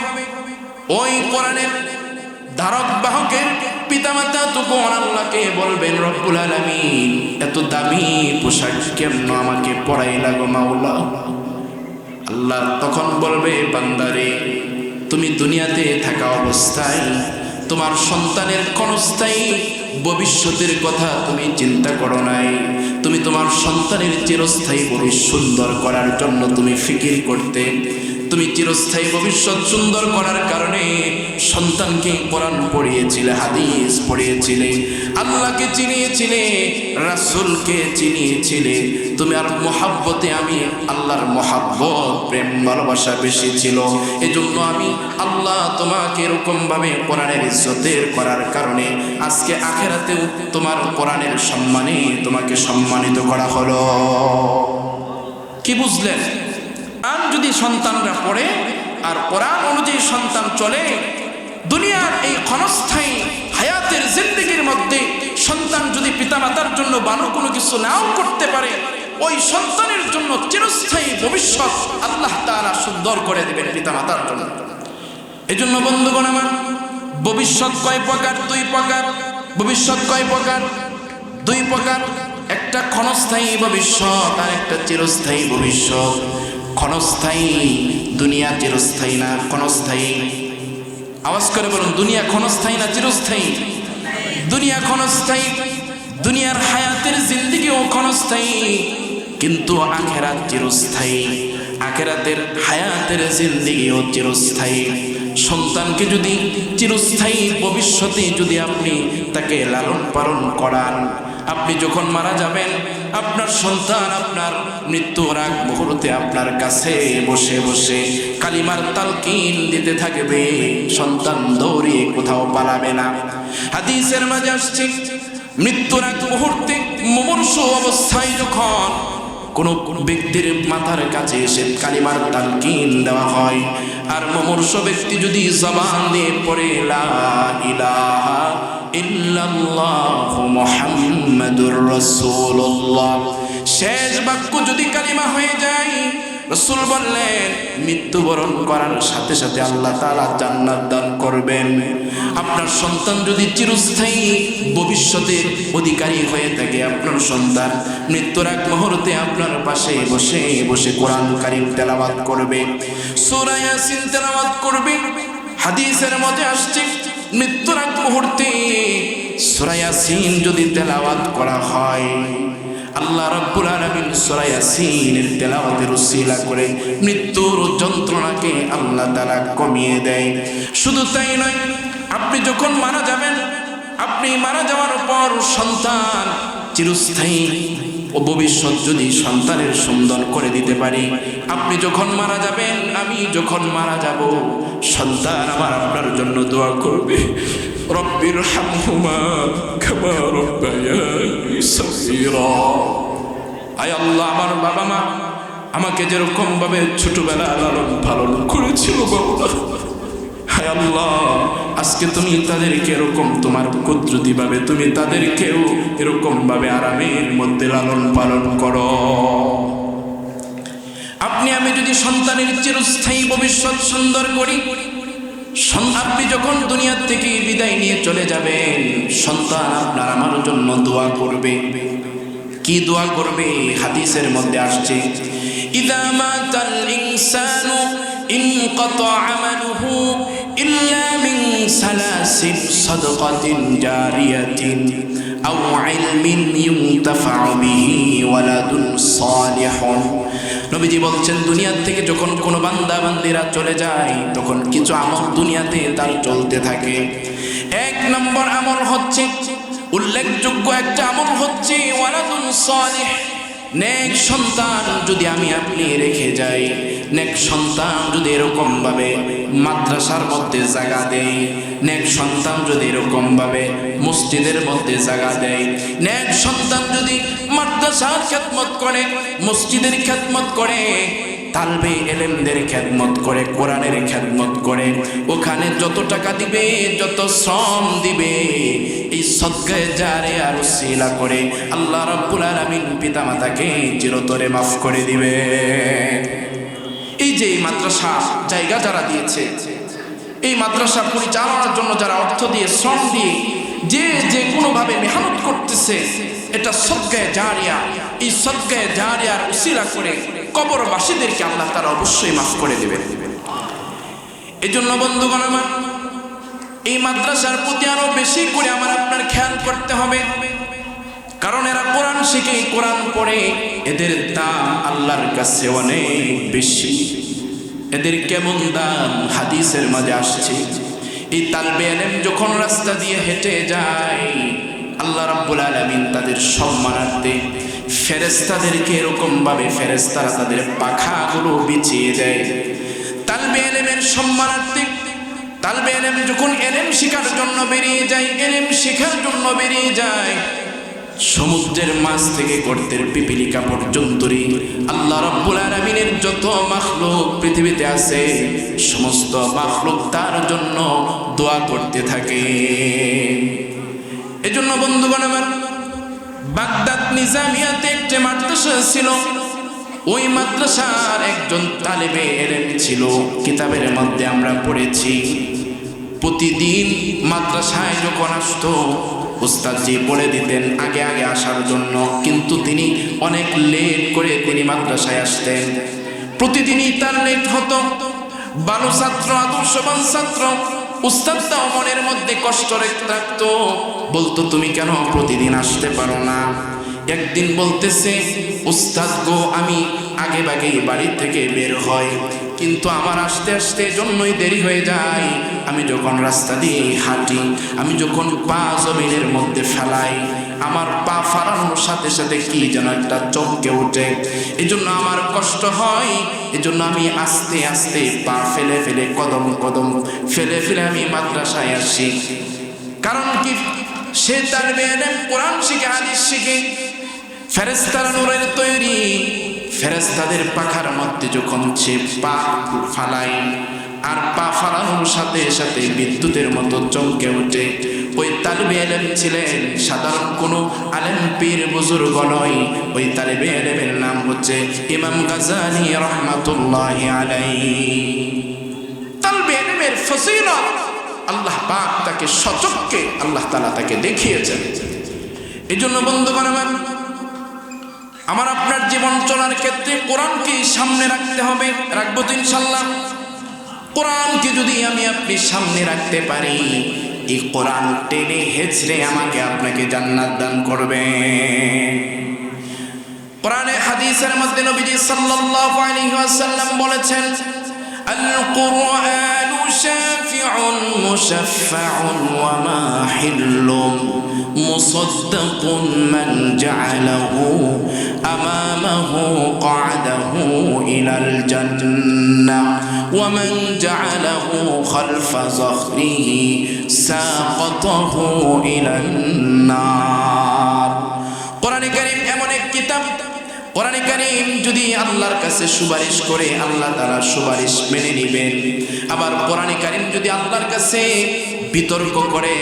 ওই কোরআনের ধারক বাহকের পিতামাতা তখন আল্লাহকে বলবেন, রব্বুল আলামিন এত দামি পোশাক কেন আমাকে পরাইলা গো মাওলা? আল্লাহ তখন বলবে, বান্দারে, তুমি দুনিয়াতে থাকা অবস্থায় তোমার সন্তানের ক্ষণস্থায়ী ভবিষ্যতের কথা তুমি চিন্তা করো নাই, তুমি তোমার সন্তানের চিরস্থায়ী ভবিষ্যৎ সুন্দর করার জন্য তুমি ফিকির করতে, তুমি চিরস্থায়ী ভবিষ্যৎ সুন্দর করার কারণে সন্তানকে কোরআন পড়িয়েছিলে, হাদিস পড়িয়েছিলে, আল্লাহকে চিনিয়েছিলে, রাসূলকে চিনিয়েছিলে, তুমি আর মহাব্বতে আমি আল্লাহর মহাব্বত প্রেম ভালোবাসা বেশি ছিল, এজন্য আমি আল্লাহ তোমাকে এরকম ভাবে কোরআনের ইজ্জতের করার কারণে আজকে আখিরাতেও তোমার কোরআনের সম্মানে তোমাকে সম্মানিত করা হলো। কি বুঝলেন? আর যদি সন্তানরা পড়ে আর কোরআন অনুযায়ী সন্তান চলে, দুনিয়ার এই ক্ষণস্থায়ী হায়াতের জিন্দেগির মধ্যে সন্তান যদি পিতামাতার জন্য ভালো কোনো কিছু নাও করতে পারে, ওই সন্তানের জন্য চিরস্থায়ী ভবিষ্যৎ আল্লাহ তাআলা সুন্দর করে দেবেন পিতামাতার জন্য। এজন্য বন্ধুগণ আমার, ভবিষ্যৎ কয় প্রকার? দুই প্রকার। ভবিষ্যৎ কয় প্রকার? দুই প্রকার। একটা ক্ষণস্থায়ী ভবিষ্যৎ আর একটা চিরস্থায়ী ভবিষ্যৎ। ক্ষণস্থায়ী, দুনিয়া চিরস্থায়ী না ক্ষণস্থায়ী? আওয়াজ করে বলুন, দুনিয়া ক্ষণস্থায়ী না চিরস্থায়ী? দুনিয়া ক্ষণস্থায়ী, দুনিয়ার হায়াতের জিন্দেগিও ক্ষণস্থায়ী, কিন্তু আখিরাত চিরস্থায়ী। আখিরাতের হায়াতের জিন্দেগিও চিরস্থায়ী। সন্তানকে যদি চিরস্থায়ী ভবিষ্যতে যদি আপনি তাকে লালন পালন করান, আপনি যখন মারা যাবেন আপনার সন্তান আপনার মৃত্যুর আগ মুহূর্তে আপনার কাছে বসে বসে কালিমার তালকিন দিতে থাকবে। সন্তান দৌড়িয়ে কোথাও পালাবে না। হাদিসের মাঝে আসছে, মৃত্যুর আগ মুহূর্তে মুমূর্ষু অবস্থায় যখন কোনো ব্যক্তির মাথার কাছে এসে কালিমার তালকিন দেওয়া হয়, আর মুমূর্ষু ব্যক্তি যদি জবান দিয়ে পড়ে লা ইলাহা ইল্লাল্লাহু মুহাম্মাদুর রাসূলুল্লাহ, শেষ বাক্য যদি কালিমা হয়ে যায়, রাসূল বললেন মৃত্যুবরণ করার সাথে সাথে আল্লাহ তাআলা জান্নাত দান করবেন। আপনার সন্তান যদি চিরস্থায়ী ভবিষ্যতের অধিকারী হয়ে থাকে, আপনার সন্তান মৃত্যুর আগ মুহূর্তে আপনার পাশে বসে বসে কোরআন কারীম তেলাওয়াত করবে, সূরা ইয়াসিন তেলাওয়াত করবে। হাদিসের মধ্যে আসছে, মৃত্যুর আগ মুহূর্তে সূরা ইয়াসিন যদি তেলাওয়াত করা হয়, আল্লাহ রাব্বুল আলামিন সূরা ইয়াসিনের তেলাওয়াতের উসিলা করে মৃত্যুর যন্ত্রণাকে আল্লাহ তাআলা কমিয়ে দেয়। শুধু তাই নয়, আপনি যখন মারা যাবেন, আপনি মারা যাওয়ার পর সন্তান চিরস্থায়ী ও ভবিষ্যৎ যদি সন্তানের সুন্দর করে দিতে পারি, আপনি যখন মারা যাবেন, আমি যখন মারা যাব, সন্তান আমার আপনার জন্য দোয়া করবে, রব্বির হামহুমা কামা রাব্বায়ানি সগীরা। আয় আল্লাহ, আমার বাবা মা আমাকে যেরকম ভাবে ছোটবেলা লালন পালন করেছিল বাবা, হায় আল্লাহ আজকে তুমি তাদেরকে এরকম তোমার কুদরতি ভাবে তুমি তাদেরকেও এরকম ভাবে আরামের মধ্যে লালন পালন করো। আপনি আমি যদি সন্তানের চিরস্থায়ী ভবিষ্যৎ সুন্দর করি, আপনি যখন দুনিয়া থেকে বিদায় নিয়ে চলে যাবেন, সন্তান আপনার আমার জন্য দোয়া করবে। কি দোয়া করবে? হাদিসের মধ্যে আসছে, ইযা মাতাল ইনসানু ইনকাতা আমালুহু ইল্লা মিন সালাসিন সাদাকাতিন জারিয়াতিন আও ইলমিন ইউনতাফাউ বিহি ওয়ালাদুন সালিহুন। নবীজি বলছেন, দুনিয়া থেকে যখন কোনো বান্দা বান্দিরা চলে যায়, তখন কিছু আমল দুনিয়াতে তার চলতে থাকে। এক নম্বর আমল হচ্ছে, উল্লেখযোগ্য একটা আমল হচ্ছে ওয়ালাদুন সালিহ, নেক সন্তান যদি আমি আপনি রেখে যাই, নেক সন্তান যদি এরকম ভাবে মাদ্রাসার মধ্যে জায়গা দেয়, নেক সন্তান যদি এরকম ভাবে মসজিদের মধ্যে জায়গা দেয়, নেক সন্তান যদি মাদ্রাসার খেদমত করে, মসজিদের খেদমত করে, তালবে এলেমদের খেদমত করে, কোরআনের খেদমত করে, ওখানে যত টাকা দিবে, যত শ্রম দিবে, এই সদকায়ে জারিয়া আর উসিলা করে আল্লাহ রাব্বুল আলামিন পিতামাতাকে চিরতরে মাফ করে দিবে। এই যে এই মাদ্রাসা জায়গা যারা দিয়েছে, এই মাদ্রাসা পরিচালনার জন্য যারা অর্থ দিয়ে শ্রম দিয়ে যে কোনোভাবে মেহনত করতেছে, এটা সদকায়ে জারিয়া। এই সদকায়ে জারিয়ার উসিলা করে কবরবাসীদেরকে আল্লাহ তাআলা অবশ্যই মাফ করে দেবেন। এজন্য বন্ধুগণ আমার, এই মাদ্রাসার প্রতি আরো বেশি করে আমার আপনার খেয়াল করতে হবে, কারণ এরা কোরআন শিখে, কোরআন পড়ে, এদের দাম আল্লাহর কাছে অনেক বেশি। এদের কেমন দাম? হাদিসের মাঝে আসছে, এই তালবে ইলম যখন রাস্তা দিয়ে হেঁটে যায়, আল্লাহ রাব্বুল আলামিন তাদের সম্মানার্থে ফেরেশতাদেরকে এরকম ভাবে ফেরেশতারা তাদের পাখাগুলো বিছিয়ে দেয় তালবে ইলমের সম্মানার্থে। তালবে ইলম যখন ইলম শেখার জন্য বেরিয়ে যায়, ইলম শেখার জন্য বেরিয়ে যায়, সমুদ্রের মাছ থেকে গর্তের পিপিলিকা পর্যন্ত আল্লাহ রাব্বুল আলামিনের যত মাখলুক পৃথিবীতে আছে সমস্ত মাখলুক তার জন্য দোয়া করতে থাকে। এজন্য বন্ধুগণ আমার, বাগদাদ নিজামিয়াতে একটি মাদ্রাসা ছিল। ওই মাদ্রাসার একজন তালেবে ইলম ছিল। কিতাবের মধ্যে আমরা পড়েছি, প্রতিদিন মাদ্রাসায় যখন আসতো উস্তাদজি বলে দিতেন আগে আগে আসার জন্য, কিন্তু তিনি অনেক লেট করে তিনি মাদ্রাসায় আসতেন। প্রতিদিনই তার লেট হতো। ভালো ছাত্র, আদর্শবান ছাত্র, উস্তাদটাও মনের মধ্যে কষ্ট রাখতো, বলতো তুমি কেন প্রতিদিন আসতে পারো না? একদিন বলতেছে, উস্তাদ গো, আমি আগে ভাগেই বাড়ি থেকে বের হয়, কিন্তু আমার আসতে আসতে জন্যই দেরি হয়ে যায়। আমি যখন রাস্তা দিয়ে হাঁটি, আমি যখন পা জমিনের মধ্যে ফেলাই, আমার পা ফালানোর সাথে সাথে কি যেন একটা চমকে ওঠে, এজন্য আমার কষ্ট হয়। এজন্য আমি আস্তে আস্তে পা ফেলে ফেলে কদম কদম ফেলে ফেলে আমি মাদ্রাসায় আসি। কারণ কি? সে তালেবে ইলম কোরআন শিখে, হাদিস শিখে। ফেরেশতারা নূরের তৈরি, ফেরেশতাদের পাখার মধ্যে যখন সে পা ফালায়, আর পা ফালানোর সাথে সাথে বিদ্যুতের মতো চমকে ওঠে। ওই তালেবে ইলম ছিলেন সাধারণ কোনো আলেম পীর বুজুর্গ নয়। ওই তালেবে ইলমের নাম হচ্ছে ইমাম গাজ্জালী রাহমাতুল্লাহি আলাইহি। তালেবে ইলমের ফজিলত আল্লাহ পাক তাকে সচক্ষে আল্লাহ তাআলা তাকে দেখিয়েছেন। এজন্য বন্ধুগণ আমার আপনার জীবন চলার ক্ষেত্রে কোরআনকে সামনে রাখতে হবে। রাখবো তো ইনশাআল্লাহ। কোরআনকে যদি আমি আপনি সামনে রাখতে পারি, এই কোরআন টেনে হেঁচড়ে আমাকে আপনাকে জান্নাত দান করবে। কোরআনে হাদিসের মধ্যে নবীজি সাল্লাল্লাহু আলাইহি ওয়াসাল্লাম বলেছেন, আল কুরআনু শাফিউন মুশাফফাউন ওয়া মাহিল্লুম মুসাদ্দাকুন মান জাআলাহু আমামাহু ক্বাদাহু ইলাল জান্নাহ ওয়া মান জাআলাহু খালফা যখরিহি সাকাতাহু ইলান নার। কোরআনে কারীম এমন এক কিতাব, কোরআনে কারীম যদি আল্লাহর কাছে সুপারিশ করে আল্লাহ তাআলা সুপারিশ মেনে নেবেন। আবার কোরআনে কারীম যদি আল্লাহর কাছে বিতর্ক করে,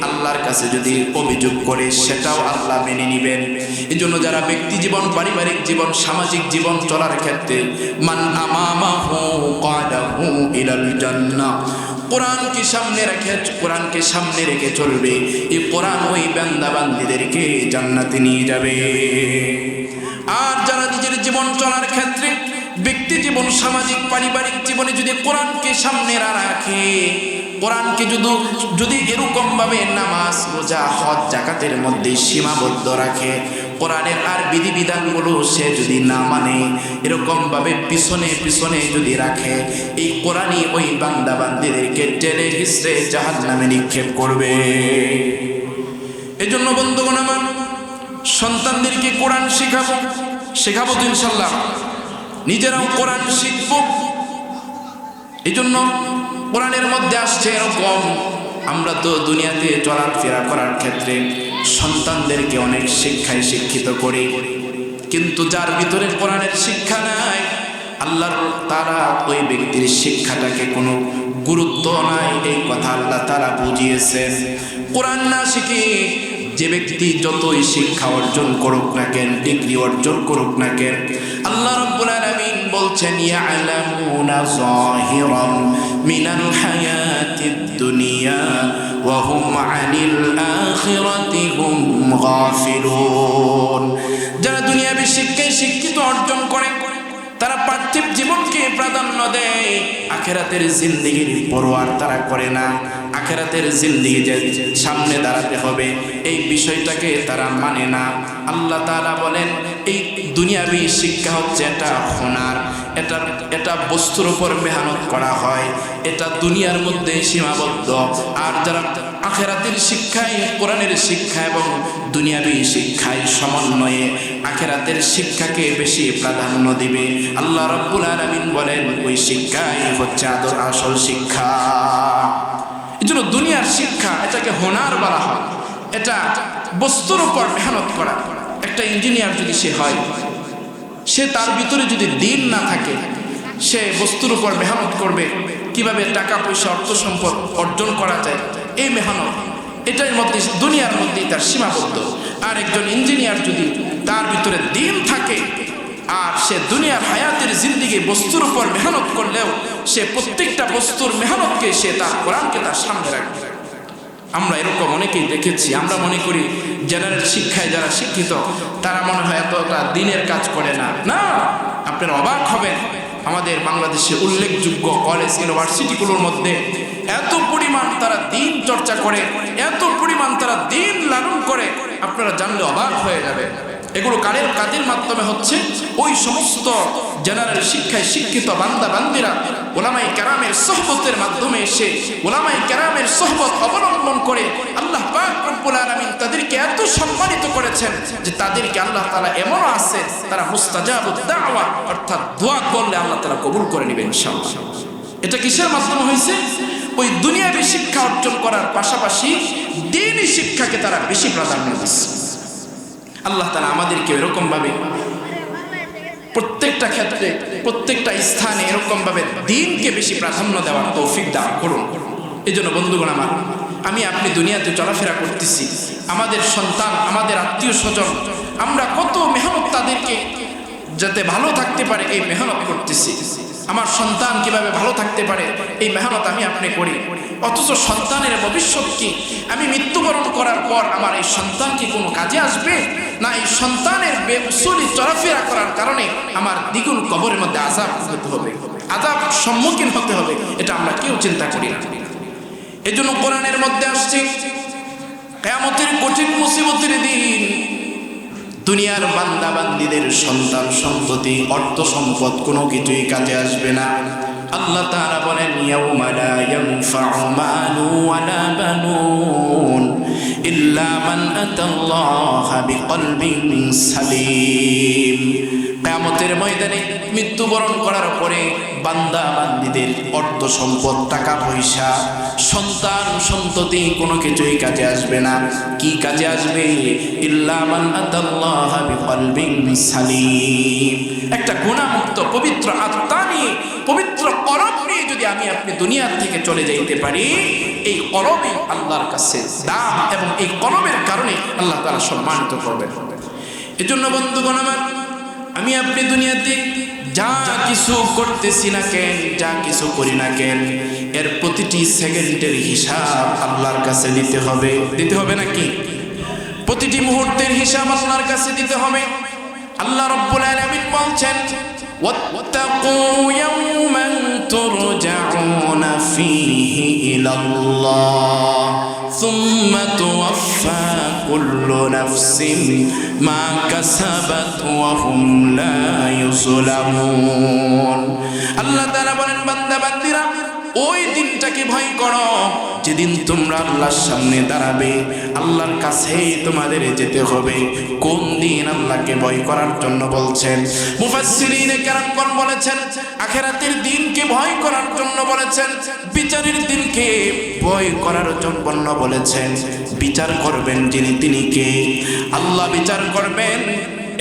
আল্লাহর কাছে যদি অভিযোগ করে, সেটাও আল্লাহ মেনে নেবেন। এজন্য যারা ব্যক্তি জীবন, পারিবারিক জীবন, সামাজিক জীবন চলার ক্ষেত্রে মান আমামাহু ক্বাদাহু ইলাল জান্নাহ, কোরআনকে সামনে রেখে, কোরআনকে সামনে রেখে চলবে, এই কোরআন ওই বান্দা বান্দীদেরকে জান্নাতে নিয়ে যাবে। আর যারা নিজের জীবন চলার ক্ষেত্রে ব্যক্তি জীবন, সামাজিক, পারিবারিক জীবনে যদি কোরআনকে সামনে রাখে, কোরআনকে যদি এরকম ভাবে নামাজ, রোজা, হজ, যাকাতের মধ্যে সীমাবদ্ধ রাখে, কোরআনের আর বিধিবিধানগুলো সে যদি না মানে, এরকম ভাবে পিছনে পিছনে যদি রাখে, এই কোরআনই ওই বান্দা বান্দীদেরকে টেনে হিচড়ে জাহান্নামে নিক্ষেপ করবে। এজন্য বন্ধুগণ আমার, সন্তানদেরকে কোরআন শেখাবো তো ইনশাআল্লাহ, নিজেরাও কোরআন শিখব। এজন্য কোরআনের মধ্যে আসছে এরকম, আমরা তো দুনিয়াতে চলাফেরা করার ক্ষেত্রে সন্তানদেরকে অনেক শিক্ষায় শিক্ষিত করি, কিন্তু যার ভিতরে কোরআনের শিক্ষা নাই, আল্লাহর তাআলা ওই ব্যক্তির শিক্ষাটাকে কোনো গুরুত্ব নাই, এই কথা আল্লাহ তাআলা বুঝিয়েছেন। কোরআন না শিখে যে ব্যক্তি যতই শিক্ষা অর্জন করুক না কেন, ডিগ্রি অর্জন করুক না কেন, আল্লাহ রাব্বুল আলামিন বলছেন ইয়ালামুনা যাহিরাম মিনাল হায়াতিদ দুনিয়া ওয়া হুম আনিল আখিরাতি হুম গাফিলুন। যারা দুনিয়াবী শিক্ষায় শিক্ষিত অর্জন করে, তারা পার্থিব জীবনকে প্রাধান্য দেয়, আখিরাতের জিন্দেগির পরোয়া তারা করে না। আখিরাতের জিন্দেগি যে সামনে দাঁড়াতে হবে, এই বিষয়টাকে তারা মানে না। আল্লাহ তাআলা বলেন, এই দুনিয়াবী শিক্ষা হচ্ছে এটা হুনার, এটা বস্তুর উপর মেহনত করা হয়, এটা দুনিয়ার মধ্যে সীমাবদ্ধ। আর যারা আখিরাতের শিক্ষায়, কোরআনের শিক্ষা এবং দুনিয়াবী শিক্ষায় সমন্বয়ে আখিরাতের শিক্ষাকে বেশি প্রাধান্য দিবে, আল্লাহ রাব্বুল আলামিন বলেন ওই শিক্ষাই হচ্ছে আসল শিক্ষা। এই জন্য দুনিয়ার শিক্ষা, এটাকে হুনার বলা হয়, এটা বস্তুর উপর মেহনত করা। একটা ইঞ্জিনিয়ার যদি সে হয়, সে তার ভিতরে যদি দিন না থাকে, সে বস্তুর উপর মেহনত করবে কিভাবে টাকা পয়সা অর্থ সম্পদ অর্জন করা যায়, এই মেহনত এটার মধ্যে দুনিয়ার মধ্যেই তার সীমাবদ্ধ। আর একজন ইঞ্জিনিয়ার যদি তার ভিতরে দিন থাকে আর সে দুনিয়ার হায়াতের জিন্দিগি বস্তুর উপর মেহনত করলেও সে প্রত্যেকটা বস্তুর মেহনতকে সে তার কোরআনকে তার সামনে রাখবে। আমরা এরকম অনেকেই দেখেছি। আমরা মনে করি জেনারেল শিক্ষায় যারা শিক্ষিত তারা মনে হয় এতটা দিনের কাজ করে না। না, আপনারা অবাক হবেন, আমাদের বাংলাদেশে উল্লেখযোগ্য কলেজ ইউনিভার্সিটিগুলোর মধ্যে এত পরিমাণ তারা দিন চর্চা করে, এত পরিমাণ তারা দিন লালন করে, আপনারা জানলে অবাক হয়ে যাবে। এগুলো কাদের মাধ্যমে হচ্ছে? ওই সমস্ত জেনারেল শিক্ষায় শিক্ষিত বান্দা বান্দিরা উলামায়ে কেরামের সোহবতের মাধ্যমে এসে উলামায়ে কেরামের সোহবত অবলম্বন করে আল্লাহ পাক রব্বুল আলামিন তাদেরকে এত সম্মানিত করেছেন যে তাদেরকে আল্লাহ তাআলা এমনও আছে তারা মুস্তাজাবুদ দাওয়া, অর্থাৎ দোয়া করলে আল্লাহ তাআলা কবুল করে নেবেন ইনশাআল্লাহ। এটা কিসের মাধ্যমে হয়েছে? ওই দুনিয়াবী শিক্ষা অর্জন করার পাশাপাশি দ্বীনি শিক্ষাকে তারা বেশি প্রাধান্য দিচ্ছে। আল্লাহ তাআলা আমাদেরকে এরকম ভাবে প্রত্যেকটা ক্ষেত্রে প্রত্যেকটা স্থানে এরকম ভাবে দ্বীনকে বেশি প্রাধান্য দেওয়ার তৌফিক দান করুন। এই জন্য বন্ধুগণ আমার, আমি আপনি দুনিয়াতে চলাফেরা করতেছি, আমাদের সন্তান, আমাদের আত্মীয় স্বজন, আমরা কত মেহনত তাদেরকে যাতে ভালো থাকতে পারে এই মেহনত করতেছি। আমার সন্তান কিভাবে ভালো থাকতে পারে এই মেহনত আমি আপনি করি, অথচ সন্তানের ভবিষ্যৎ কি? আমি মৃত্যুবরণ করার পর আমার এই সন্তান কি কোনো কাজে আসবে? না এই সন্তানের বেউসুলি চলাফেরা করার কারণে আমার দ্বিগুণ কবরের মধ্যে আযাব হতে হবে, আযাব সম্মুখীন হতে হবে, এটা আমরা কেউ চিন্তা করি না। এজন্য কোরআনের মধ্যে আসছে কিয়ামতের কঠিন মুসিবতের দিন দুনিয়ার বান্দা বান্দীদের সন্তান সন্ততি অর্থ সম্পদ কোনো কিছুই কাজে আসবে না। আল্লাহ তাআলা বলেন ইয়াউমা লা ইয়ানফাউ মালু ওয়ালা বানুন ইল্লা মান আতাল্লাহা বিকলবিন সালিম। কিয়ামতের ময়দানে মৃত্যুবরণ করার পরে বান্দা বান্দীদের অর্থ সম্পদ, টাকা পয়সা, সন্তান সন্ততি কোনো কিছুই কাজে আসবে না। কি কাজে আসবে? ইল্লা মান আতাল্লাহা বিকলবিন সালিম। একটা গুনাহমুক্ত পবিত্র আত্মা নিয়ে, পবিত্র কলব নিয়ে যদি আমি আপনি দুনিয়ার থেকে চলে যাইতে পারি, এই কলবই আল্লাহর কাছে দাম এবং এই কলবের কারণে আল্লাহ তাআলা সম্মানিত করবেন। এজন্য বন্ধুগণ আমার, আমি আপনি দুনিয়াতে যা কিছু করতেছি না কেন, যা কিছু করি না কেন, এর প্রতিটি সেকেন্ডের হিসাব আল্লাহর কাছে দিতে হবে। দিতে হবে নাকি? প্রতিটি মুহূর্তের হিসাব আল্লাহর কাছে দিতে হবে। আল্লাহ রাব্বুল আলামিন বলছেন ওয়াত্তাকু ইয়াওমান তুরজাউনা ফীহি ইলাল্লাহ সুম্মা তুওয়াফফা কুল্লু নাফসিন মা কাসাবাত ওয়া হুম লা ইউযলামুন। আল্লাহ তাআলা বলেন, বান্দা বান্দীরা, ওই দিনটাকে ভয় করো যেদিন তোমরা আল্লাহর সামনে দাঁড়াবে, আল্লাহর কাছে তোমাদের যেতে হবে। কোন দিন আল্লাহকে ভয় করার জন্য বলছেন? মুফাসসিরিনে কেরামগণ বলেছেন আখিরাতের দিনকে ভয় করার জন্য বলেছেন, বিচারের দিনকে ভয় করার জন্য বলেছেন। বিচার করবেন যিনি, তিনি কে? আল্লাহ বিচার করবেন।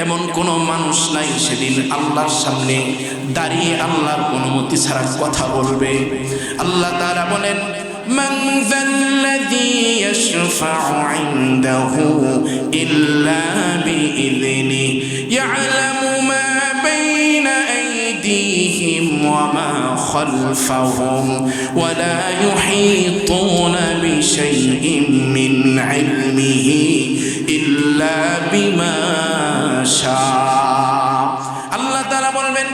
এমন কোনো মানুষ নাই সেদিন আল্লাহর সামনে দাঁড়িয়ে আল্লাহর অনুমতি ছাড়া কথা বলবে। আল্লাহ তাআলা বলেন মান যাল্লাযী ইয়াশফাউ ইনদাহু ইল্লা বিইযনিহি ইয়ালামু মা বাইনা আইদিহিম ওয়া মা খালফাহুম ওয়া লা ইউহীতুনা বিশাইইন মিন ইলমিহি ইল্লা বিমা আল্লাহ তাআলা বলবেন,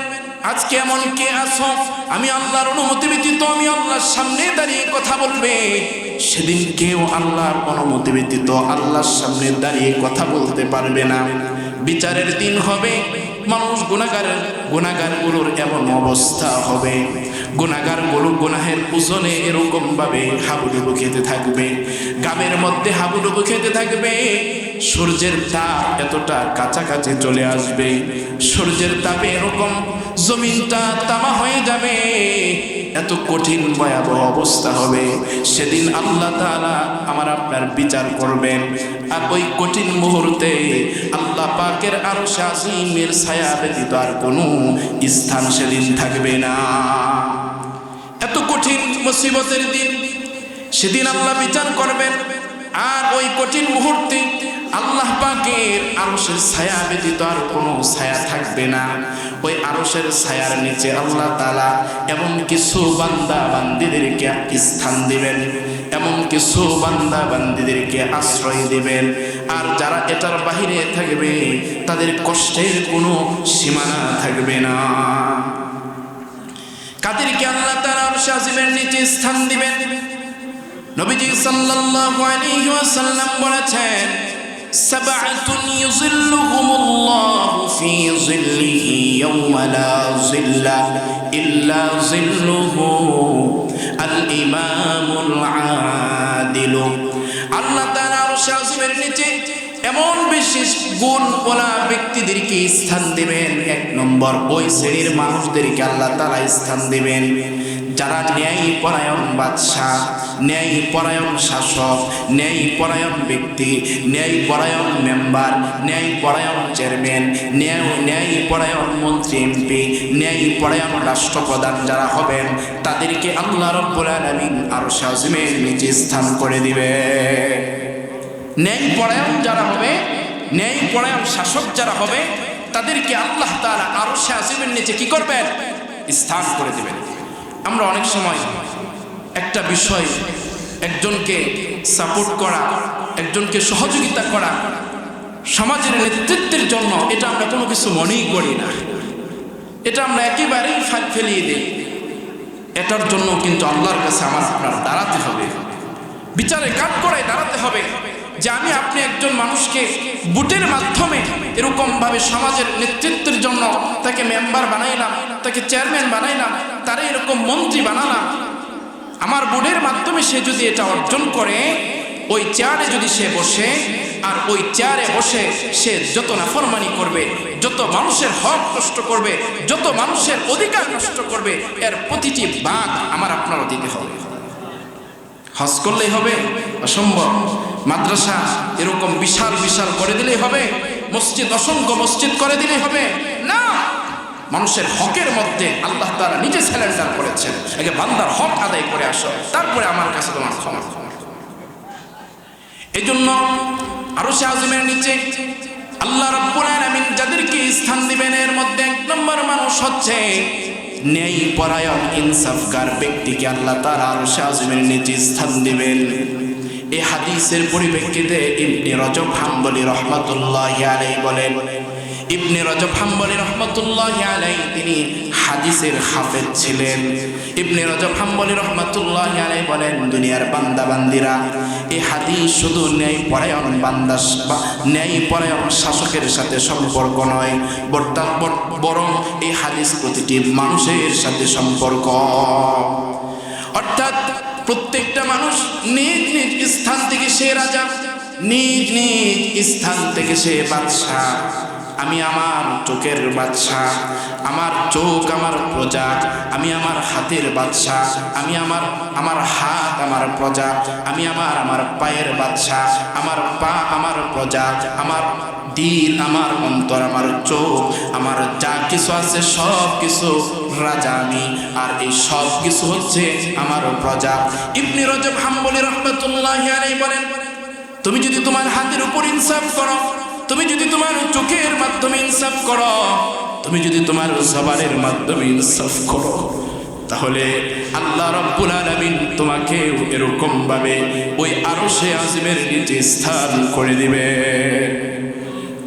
আজকে এমন কে আছো আমি আল্লাহর অনুমতি ব্যতীত আমি আল্লাহর সামনে দাঁড়িয়ে কথা বলবে? সেদিন কেউ আল্লাহর অনুমতি ব্যতীত আল্লাহর সামনে দাঁড়িয়ে কথা বলতে পারবে না। বিচারের দিন হবে, মানুষ গুনাহগারগুলোর এমন অবস্থা হবে, গুনাহগারগুলো গুনাহের ওজনে এরকম ভাবে হাবুডুবু খেতে থাকবে, গামের মধ্যে হাবুডুবু খেতে থাকবে। সূর্যের তাপ এতটা কাছাকাছি চলে আসবে, সূর্যের তাপে এরকম জমিনটা তামা হয়ে যাবে, এত কঠিন ভয়াবহ অবস্থা হবে। সেদিন আল্লাহ তাআলা আমার আপনার বিচার করবেন। আর ওই কঠিন মুহূর্তে আল্লাহ পাকের আরশে আজিমের ছায়া ব্যতীত আর কোনো স্থান সেদিন থাকবে না। এত কঠিন মুসিবতের দিন, সেদিন আল্লাহ বিচার করবেন। আর ওই কঠিন মুহূর্তে আল্লাহ পাকের আরশের ছায়া ব্যতীত আর কোনো ছায়া থাকবে না। ওই আরশের ছায়ার নিচে আল্লাহ তাআলা এমন কিছু বান্দা বান্দীদেরকে স্থান দিবেন, এমন কিছু বান্দা বান্দীদেরকে আশ্রয় দিবেন। আর যারা এটার বাহিরে থাকবে তাদের কষ্টের কোনো সীমানা থাকবে না। কাদেরকে আল্লাহ তাআলা আরশে আজিমের নিচে স্থান দিবেন? নবীজি সাল্লাল্লাহু আলাইহি ওয়াসাল্লাম বলেছেন, সাবআতুন ইউযিল্লুহুমুল্লাহু ফি যিল্লিহি ইয়াওমা লা যিল্লা ইল্লা যিল্লুহু আল ইমামুল আদিল। আল্লাহ তাআলা আরশে আজিমের নিচে এমন বিশেষ গুণওয়ালা ব্যক্তিদেরকে স্থান দিবেন। এক নম্বর, ওই শ্রেণীর মানুষদেরকে আল্লাহ তাআলা স্থান দিবেন যারা ন্যায় পরায়ণ বাদশাহ, ন্যায় পরায়ণ শাসক, ন্যায় পরায়ণ ব্যক্তি, ন্যায় পরায়ণ মেম্বার, ন্যায় পরায়ণ চেয়ারম্যান, ন্যায় পরায়ণ মন্ত্রী এমপি, ন্যায় পরায়ণ রাষ্ট্রপ্রধান যারা হবেন তাদেরকে আল্লাহ রাব্বুল আলামিন আরশে আজিমের নিচে স্থান করে দিবে। ন্যায় পরায়ণ যারা হবে, ন্যায় পরায়ণ শাসক যারা হবে তাদেরকে আল্লাহ তাআলা আরশে আজিমের নিচে কি করবেন? স্থান করে দিবেন। আমরা অনেক সময় একটা বিষয়, একজনকে সাপোর্ট করা, একজনকে সহযোগিতা করা, সমাজের নেতৃত্বের জন্য, এটা আমরা কোনো কিছু মনেই করি না, এটা আমরা একেবারেই ফেলিয়ে দিই। এটার জন্য কিন্তু আল্লাহর কাছে আমার আপনার দাঁড়াতে হবে, বিচারে কাঠগড়ায় দাঁড়াতে হবে যে আমি আপনি একজন মানুষকে ভোটের মাধ্যমে এরকমভাবে সমাজের নেতৃত্বের জন্য তাকে মেম্বার বানাইলাম, তাকে চেয়ারম্যান বানাইলাম, তারা এরকম মন্ত্রী বানালাম। আমার ভোটের মাধ্যমে সে যদি এটা অর্জন করে, ওই চেয়ারে যদি সে বসে, আর ওই চেয়ারে বসে সে যত নাফরমানি করবে, যত মানুষের হক নষ্ট করবে, যত মানুষের অধিকার নষ্ট করবে, এর প্রতিটি ভাগ আমার আপনারও দিতে হবে। হজ করলেই হবে? অসম্ভব। মাদ্রাসা এরকম বিশাল বিশাল করে দিলেই হবে? মসজিদ অসংখ্য মসজিদ করে দিলেই হবে? না, মানুষের হকের মধ্যে আল্লাহ তাআলা নিজে স্যালেন্ডার করেছেন। আগে বান্দার হক আদায় করে আসো, তারপরে আমার কাছে তোমার ক্ষমা। এই জন্য আরশে আজিমের নিচে আল্লাহ রাব্বুল আলামিন যাদেরকে স্থান দিবেন, এর মধ্যে এক নম্বর মানুষ হচ্ছে ন্যায় পরায়ণ ইনসাফগার ব্যক্তিকে আল্লাহ তাআলা আরশে আজিমের নিচে স্থান দিবেন। এই হাদিসের পরিপ্রেক্ষিতে ইবনে রজব হাম্বলী রহমাতুল্লাহি আলাইহি বলেন, ইবনে রজব হাম্বলী রহমাতুল্লাহি আলাইহি তিনি হাদিসের হাফেজ ছিলেন। ইবনে রজব হাম্বলী রহমাতুল্লাহি আলাইহি বলেন, দুনিয়ার বান্দা বান্দিরা, এই হাদিস শুধু ন্যায় পরায়ণ বান্দা বা ন্যায় পরায়ণ শাসকের সাথে সম্পর্ক নয়, বরং এই হাদিস প্রতিটি মানুষের সাথে সম্পর্ক। অর্থাৎ প্রত্যেকটা মানুষ নিজ নিজ স্থান থেকে সে রাজা, নিজ নিজ স্থান থেকে সে বাদশাহ। আমি আমার চোখের বাদশাহ, আমার চোখ আমার প্রজা, আমি আমার হাতের বাদশাহ, আমি আমার হাত আমার প্রজা, আমি আমার পায়ের বাদশাহ, আমার পা আমার প্রজা, আমার দিল আমার অন্তর আমার চোখ, আমার যা কিছু আছে সব কিছু রাজা আমি, আর এই সব কিছু হচ্ছে আমার প্রজা। ইবনে রজব হাম্বলী রাহমাতুল্লাহি আলাইহি বলেন, তুমি যদি তোমার হাতের উপর ইনসাফ করো, তুমি যদি তোমার চোখের মাধ্যমে ইনসাফ করো, তুমি যদি তোমার জবানের মাধ্যমে ইনসাফ করো, তাহলে আল্লাহ রাব্বুল আলামিন তোমাকে এরকম ভাবে ওই আরশে আজিমের নিচে স্থান করে দিবে।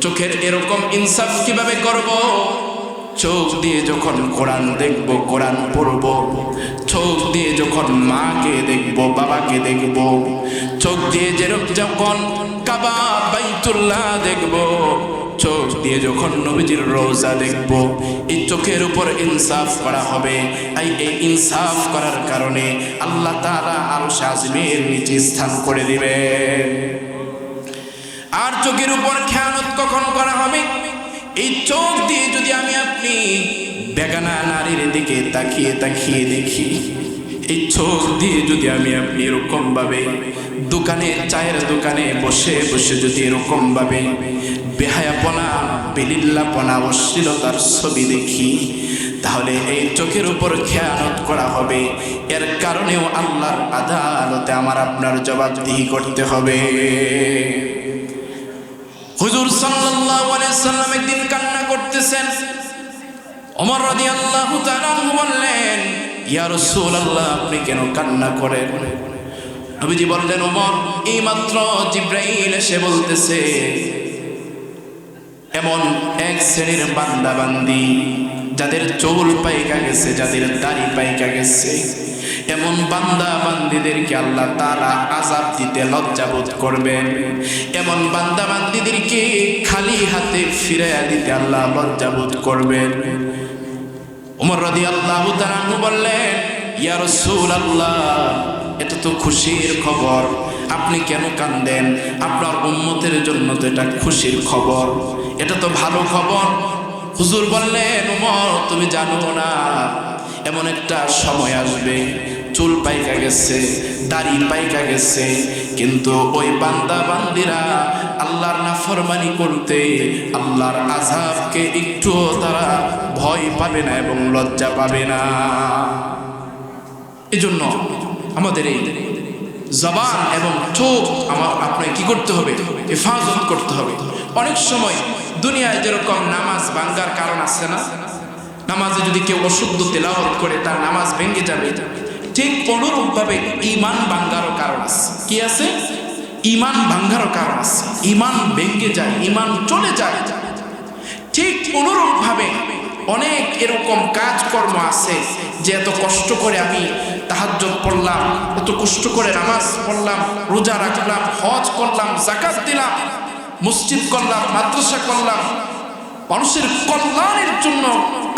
চোখের এরকম ইনসাফ কিভাবে করব? চোখ দিয়ে যখন কোরআন দেখব, কোরআন পড়ব, চোখ দিয়ে যখন মাকে দেখব, বাবাকে দেখব, চোখ দিয়ে যখন কাবা বাইতুল্লাহ দেখব, চোখ দিয়ে যখন নবীজির রওজা দেখব, এই চোখের উপর ইনসাফ করা হবে। এই ইনসাফ করার কারণে আল্লাহ তাআলা আরশে আজিমের নিচে স্থান করে দিবে। আর চোখের উপর খেয়ানত কখন করা হবে? এই চোখ দিয়ে যদি আমি আপনি বেগানা নারীর দিকে তাকিয়ে তাকিয়ে দেখি, এই চোখ দিয়ে যদি আমি আপনি এরকম ভাবে দোকানে, চায়ের দোকানে বসে বসে যদি এরকম ভাবে বেহায়াপনা, বেলিল্লাপনা, অশ্লীলতার ছবি দেখি, তাহলে এই চোখের উপর খেয়ানত করা হবে। এর কারণেও আল্লাহর আদালতে আমার আপনার জবাবদিহি করতে হবে। হুজুর সাল্লাল্লাহু আলাইহি সাল্লাম একদিন কান্না করতেছেন। ওমর রাদিয়াল্লাহু তাআলা বললেন, ইয়া রাসূলুল্লাহ, আপনি কেন কান্না করেন? নবীজি বললেন, ওমর, এইমাত্র জিবরাইল এসে বলতেছে, এমন এক শ্রেণীর বান্দা বান্দি যাদের চুল পাইকা গেছে, যাদের দাড়ি পাইকা গেছে, এমন বান্দা বান্দিদেরকে আল্লাহ তাআলা আযাব দিতে লজ্জাবোধ করবেন। এমন বান্দা বান্দিদেরকে খালি হাতে ফিরাইয়া দিতে আল্লাহ লজ্জাবোধ করবেন। ওমর রাদিয়াল্লাহু তাআলা বললেন, ইয়া রাসূলুল্লাহ, এটা তো খুশির খবর, আপনি কেন কান্দেন? আপনার উম্মতের জন্য তো এটা খুশির খবর, এটা তো ভালো খবর। হুজুর বললেন, ওমর, তুমি জানো না, এমন একটা সময় আসবে, চুল পাইকা গেছে, দাড়ি পাইকা গেছে, কিন্তু ওই বান্দা বান্দিরা আল্লাহর নাফরমানি করতে আল্লাহর আযাবকে একটুও তারা ভয় পাবে না এবং লজ্জা পাবে না। এজন্য আমাদের এই জবান এবং চোখ আপনাকে কি করতে হবে? হেফাজত করতে হবে। অনেক সময় দুনিয়ায় যেরকম নামাজ ভাঙ্গার কারণ আছে না, নামাজে যদি কেউ অশুদ্ধ তেলাওয়াত করে তার নামাজ ভেঙে যাবে, ঠিক অনুরূপভাবে ঈমান ভাঙ্গারও কারণ আছে। কি আছে? ঈমান ভাঙ্গারও কারণ আছে। ঈমান ভেঙে যায়, ঈমান চলে যায়। ঠিক অনুরূপভাবে অনেক এরকম কাজকর্ম আছে যে এত কষ্ট করে আমি তাহাজ্জুদ পড়লাম, এত কষ্ট করে নামাজ পড়লাম, রোজা রাখলাম, হজ করলাম, যাকাত দিলাম, মসজিদ করলাম, মাদ্রাসা করলাম, মানুষের কল্যাণের জন্য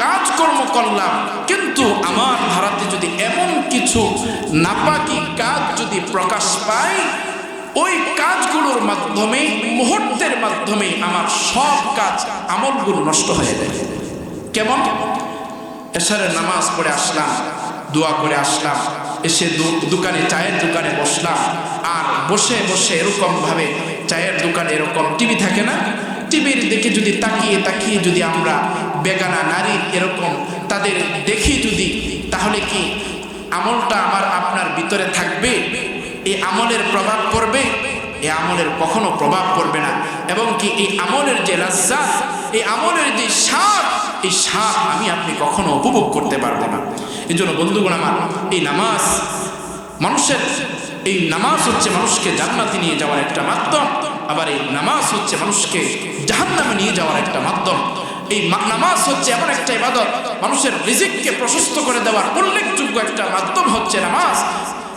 কাজকর্ম করলাম, কিন্তু আমার ধারাতে যদি এমন কিছু নাপাকি কাজ যদি প্রকাশ পায়, ওই কাজগুলোর মাধ্যমে, মুহূর্তের মাধ্যমে আমার সব কাজ আমলগুলো নষ্ট হয়ে যায়। কেমন? এশারের নামাজ পড়ে আসলাম, দোয়া করে আসলাম, এসে দোকানে, চায়ের দোকানে বসলাম, আর বসে বসে এরকম ভাবে চায়ের দোকানে এরকম টিভি থাকে না, টিভির দিকে যদি তাকিয়ে তাকিয়ে যদি আমরা বেগানা নারী এরকম তাদের দেখি যদি, তাহলে কি আমলটা আমার আপনার ভিতরে থাকবে? এই আমলের প্রভাব পড়বে? এই আমলের কখনো প্রভাব পড়বে না। এবং কি এই আমলের যে লাজ্জাত, এই আমলের যে স্বাদ, এই স্বাদ আমি আপনি কখনো উপভোগ করতে পারবো না। এই জন্য বন্ধুগণ আমার, এই নামাজ মানুষের, এই নামাজ হচ্ছে মানুষকে জান্নাতে নিয়ে যাওয়ার একটা মাধ্যম, আবার এই নামাজ হচ্ছে মানুষকে জাহান্নামে নিয়ে যাওয়ার একটা মাধ্যম। এই নামাজ হচ্ছে এমন একটা ইবাদত, মানুষের রিজিককে প্রশস্ত করে দেওয়ার উল্লেখযোগ্য একটা মাধ্যম হচ্ছে নামাজ।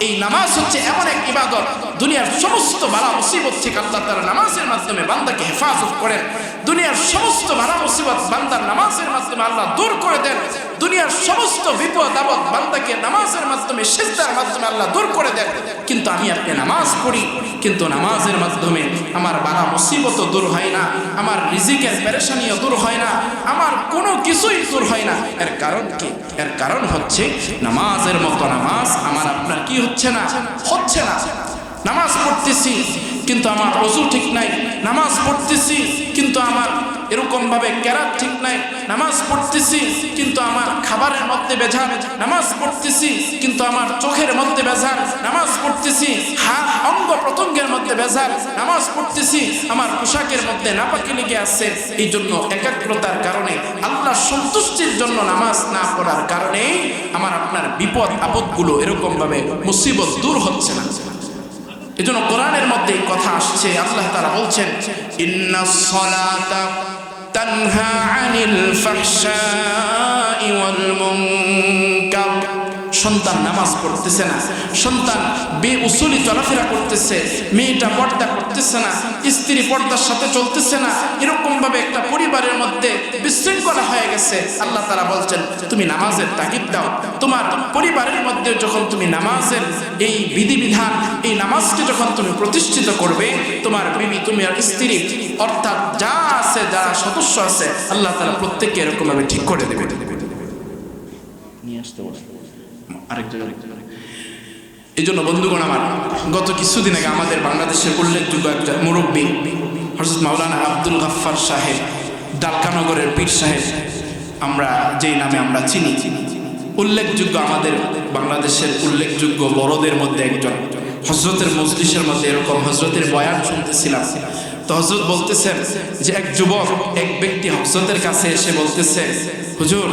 এই নামাজ হচ্ছে এমন এক ইবাদত, দুনিয়ার সমস্ত বালা মুসিবত থেকে আল্লাহ তাআলা নামাজের মাধ্যমে বান্দাকে হেফাজত করেন। দুনিয়ার সমস্ত বালা মুসিবত বান্দার নামাজের মাধ্যমে আল্লাহ দূর করে দেন। দুনিয়ার সমস্ত বিপদ আপদ বান্দাকে নামাজের মাধ্যমে, সিজদার মাধ্যমে আল্লাহ দূর করে দেন। কিন্তু আমি আপনি নামাজ পড়ি, কিন্তু নামাজের মাধ্যমে আমার বালা মুসিবত দূর হয় না, আমার রিজিকের পেরেশানিও দূর হয় না, আমার কোনো কিছুই দূর হয় না। এর কারণ কি? এর কারণ হচ্ছে নামাজের মতো নামাজ আমার আপনার কি হচ্ছে না, হচ্ছে না। নামাজ পড়তেছি কিন্তু আমার ওযু ঠিক নাই, নামাজ পড়তেছি কিন্তু আমার এরকম ভাবে কেরাত ঠিক নাই, নামাজ পড়তেছি কিন্তু আমার খাবারের মধ্যে ভেজাল, নামাজ পড়তেছি কিন্তু আমার চোখের মধ্যে ভেজাল, নামাজ পড়তেছি হাত অঙ্গ প্রত্যঙ্গের মধ্যে ভেজাল, নামাজ পড়তেছি আমার পোশাকের মধ্যে নাপাকি লেগে আছে। এই জন্য একাগ্রতার কারণে, আল্লাহর সন্তুষ্টির জন্য নামাজ না পড়ার কারণে আমার আপনার বিপদ আপদগুলো এরকম ভাবে মুসিবত দূর হচ্ছে না। এজন্য কোরআনের মধ্যে কথা আসছে, আল্লাহ তাআলা বলছেন, ইন্নাস সালাতা তানহা আনিল ফাহশাই ওয়াল মুনকার। সন্তান নামাজ পড়তেছে না, সন্তান বেউসুলি চলাফেরা করতেছে, মেয়েটা পর্দা করতেছে না, স্ত্রী পর্দার সাথে চলতেছে না, এরকম ভাবে একটা পরিবারের মধ্যে বিশৃঙ্খলা হয়ে গেছে। গেছে, আল্লাহ তাআলা বলছেন তুমি নামাজের তাগিদ দাও। তোমার পরিবারের মধ্যে যখন তুমি নামাজের এই বিধিবিধান, এই নামাজকে যখন তুমি প্রতিষ্ঠিত করবে, তোমার বিবি, তোমার স্ত্রী, অর্থাৎ যা আছে, যারা সদস্য আছে, আল্লাহ তাআলা প্রত্যেককে এরকম ভাবে ঠিক করে দেবে। নিয়ে আসতে বলে আরেকজন। এই জন্য বন্ধুগণ আমার, গত কিছুদিন আগে আমাদের বাংলাদেশের উল্লেখযোগ্য একটা মুরব্বী হযরত মাওলানা আব্দুল গাফফার সাহেব, ডালকানগরের পীর সাহেব, আমরা যেই নামে আমরা চিনি, উল্লেখযোগ্য আমাদের বাংলাদেশের উল্লেখযোগ্য বড়দের মধ্যে একজন। হযরতের মজলিসের মধ্যে এরকম হযরতের বয়ান শুনতেছিলাম, তো হযরত বলতেছেন যে এক যুবক, এক ব্যক্তি হযরতের কাছে এসে বলতেছে, হুজুর,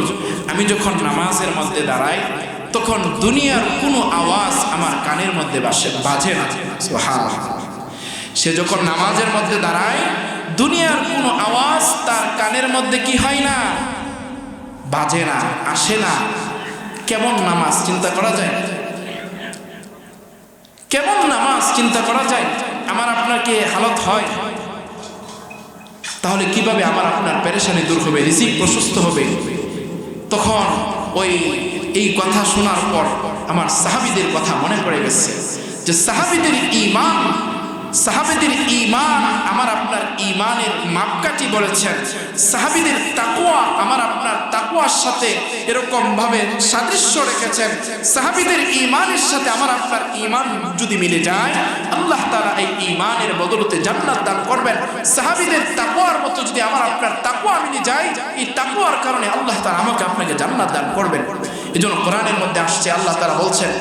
আমি যখন নামাজের মধ্যে দাঁড়াই তখন দুনিয়ার কোনো আওয়াজ আমার কানের মধ্যে বাজে না। সুবহানাল্লাহ। সে যখন নামাজের মধ্যে দাঁড়ায়, দুনিয়ার কোনো আওয়াজ তার কানের মধ্যে কি হয় না, বাজে না, আসে না। কেমন নামাজ চিন্তা করা যায়? কেমন নামাজ চিন্তা করা যায়? আমার আপনার কি হালত হয়? তাহলে কিভাবে আমার আপনার পেরেশানি দূর হবে, রিজিক প্রশস্ত হবে? তখন এই কথা শোনার পর আমার সাহাবীদের কথা মনে পড়ে গেছে, যে সাহাবীদের ঈমান আমার আপনার ঈমানের মাপকাঠি বলেছেন। সাহাবীদের তাকওয়া আমার আপনার তাকওয়ার সাথে এরকম ভাবে সাদৃশ্য রেখেছেন। সাহাবীদের ঈমানের সাথে আমার আপনার ঈমান যদি মিলে যায়, আল্লাহ তাআলা এই ঈমানের বদলতে জান্নাত দান করবেন। সাহাবীদের তাকওয়ার মতো যদি আমার আপনার তাকওয়া মিলে যায়, এই তাকওয়ার কারণে আল্লাহ তাআলা আমাকে আপনাকে জান্নাত দান করবেন। এজন্য কোরআনের মধ্যে আসছে, আল্লাহ তাআলা বলছেন,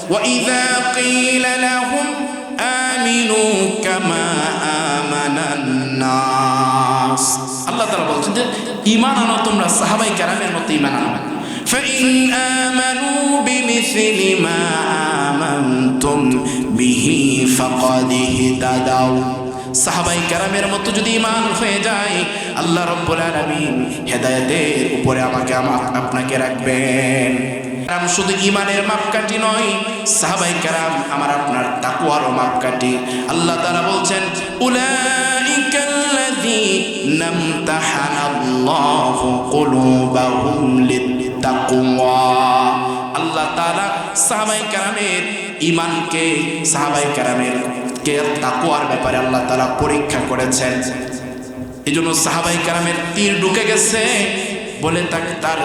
ওয়া ইযা ক্বিলা লাহুম আমিনু কামা আমানান নাস। আল্লাহ তাআলা বলছেন যে ঈমান আনো তোমরা সাহাবায়ে কেরামের মতো ঈমান আনো। ফাইন আমানু বিমিসলি মা আমানতুম বিহি ফাকাদ ইহতাদাউ। সাহাবায়ে কেরামের মতো যদি ঈমান হয়ে যায়, আল্লাহ রাব্বুল আলামিন হেদায়েতের উপরে আমাকে আপনাকে রাখবেন। শুধু ঈমানের মাপকাঠি নয়, সাহাবায়ে কেরাম আমার আপনার তাকওয়ারও মাপকাঠি। আল্লাহ তাআলা বলছেন, উলাইকাল্লাযীনা ইমতাহানাল্লাহু কুলুবাহুম লিত্তাকওয়া। আল্লাহ তাআলা সাহাবায়ে কেরামের ঈমানকে, সাহাবায়ে কেরামের তাকওয়ার ব্যাপারে আল্লাহ তাআলা পরীক্ষা করেছেন। এজন্য সাহাবায়ে কেরামের তীর ঢুকে গেছে বলে তার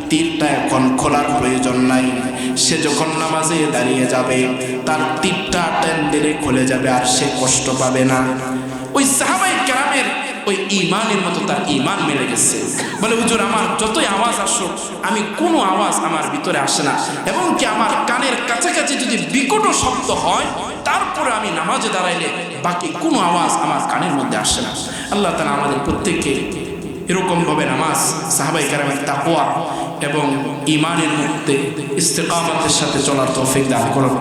তীরটা এখন খোলার প্রয়োজন নাই। সে যখন নামাজে দাঁড়িয়ে যাবে, তার তীরটা টেন দিলে খুলে যাবে, আর সে কষ্ট পাবে না। ওই সাহাবায়ে কেরামের ওই ঈমানের মতো তার ঈমান মিলে গেছে। বলে, হুজুর, আমার যতই আওয়াজ আসুক, আমি কোনো আওয়াজ আমার ভিতরে আসে না, এবং কি আমার কানের কাছাকাছি যদি বিকট শব্দ হয়, তারপরে আমি নামাজে দাঁড়াইলে বাকি কোনো আওয়াজ আমার কানের মধ্যে আসে না। আল্লাহ তাআলা আমাদের প্রত্যেককে এরকমভাবে নামাজ, সাহাবায়ে কেরামের তাকওয়া এবং ঈমানের মধ্যে ইস্তিকামতের সাথে চলার তৌফিক দান করুন।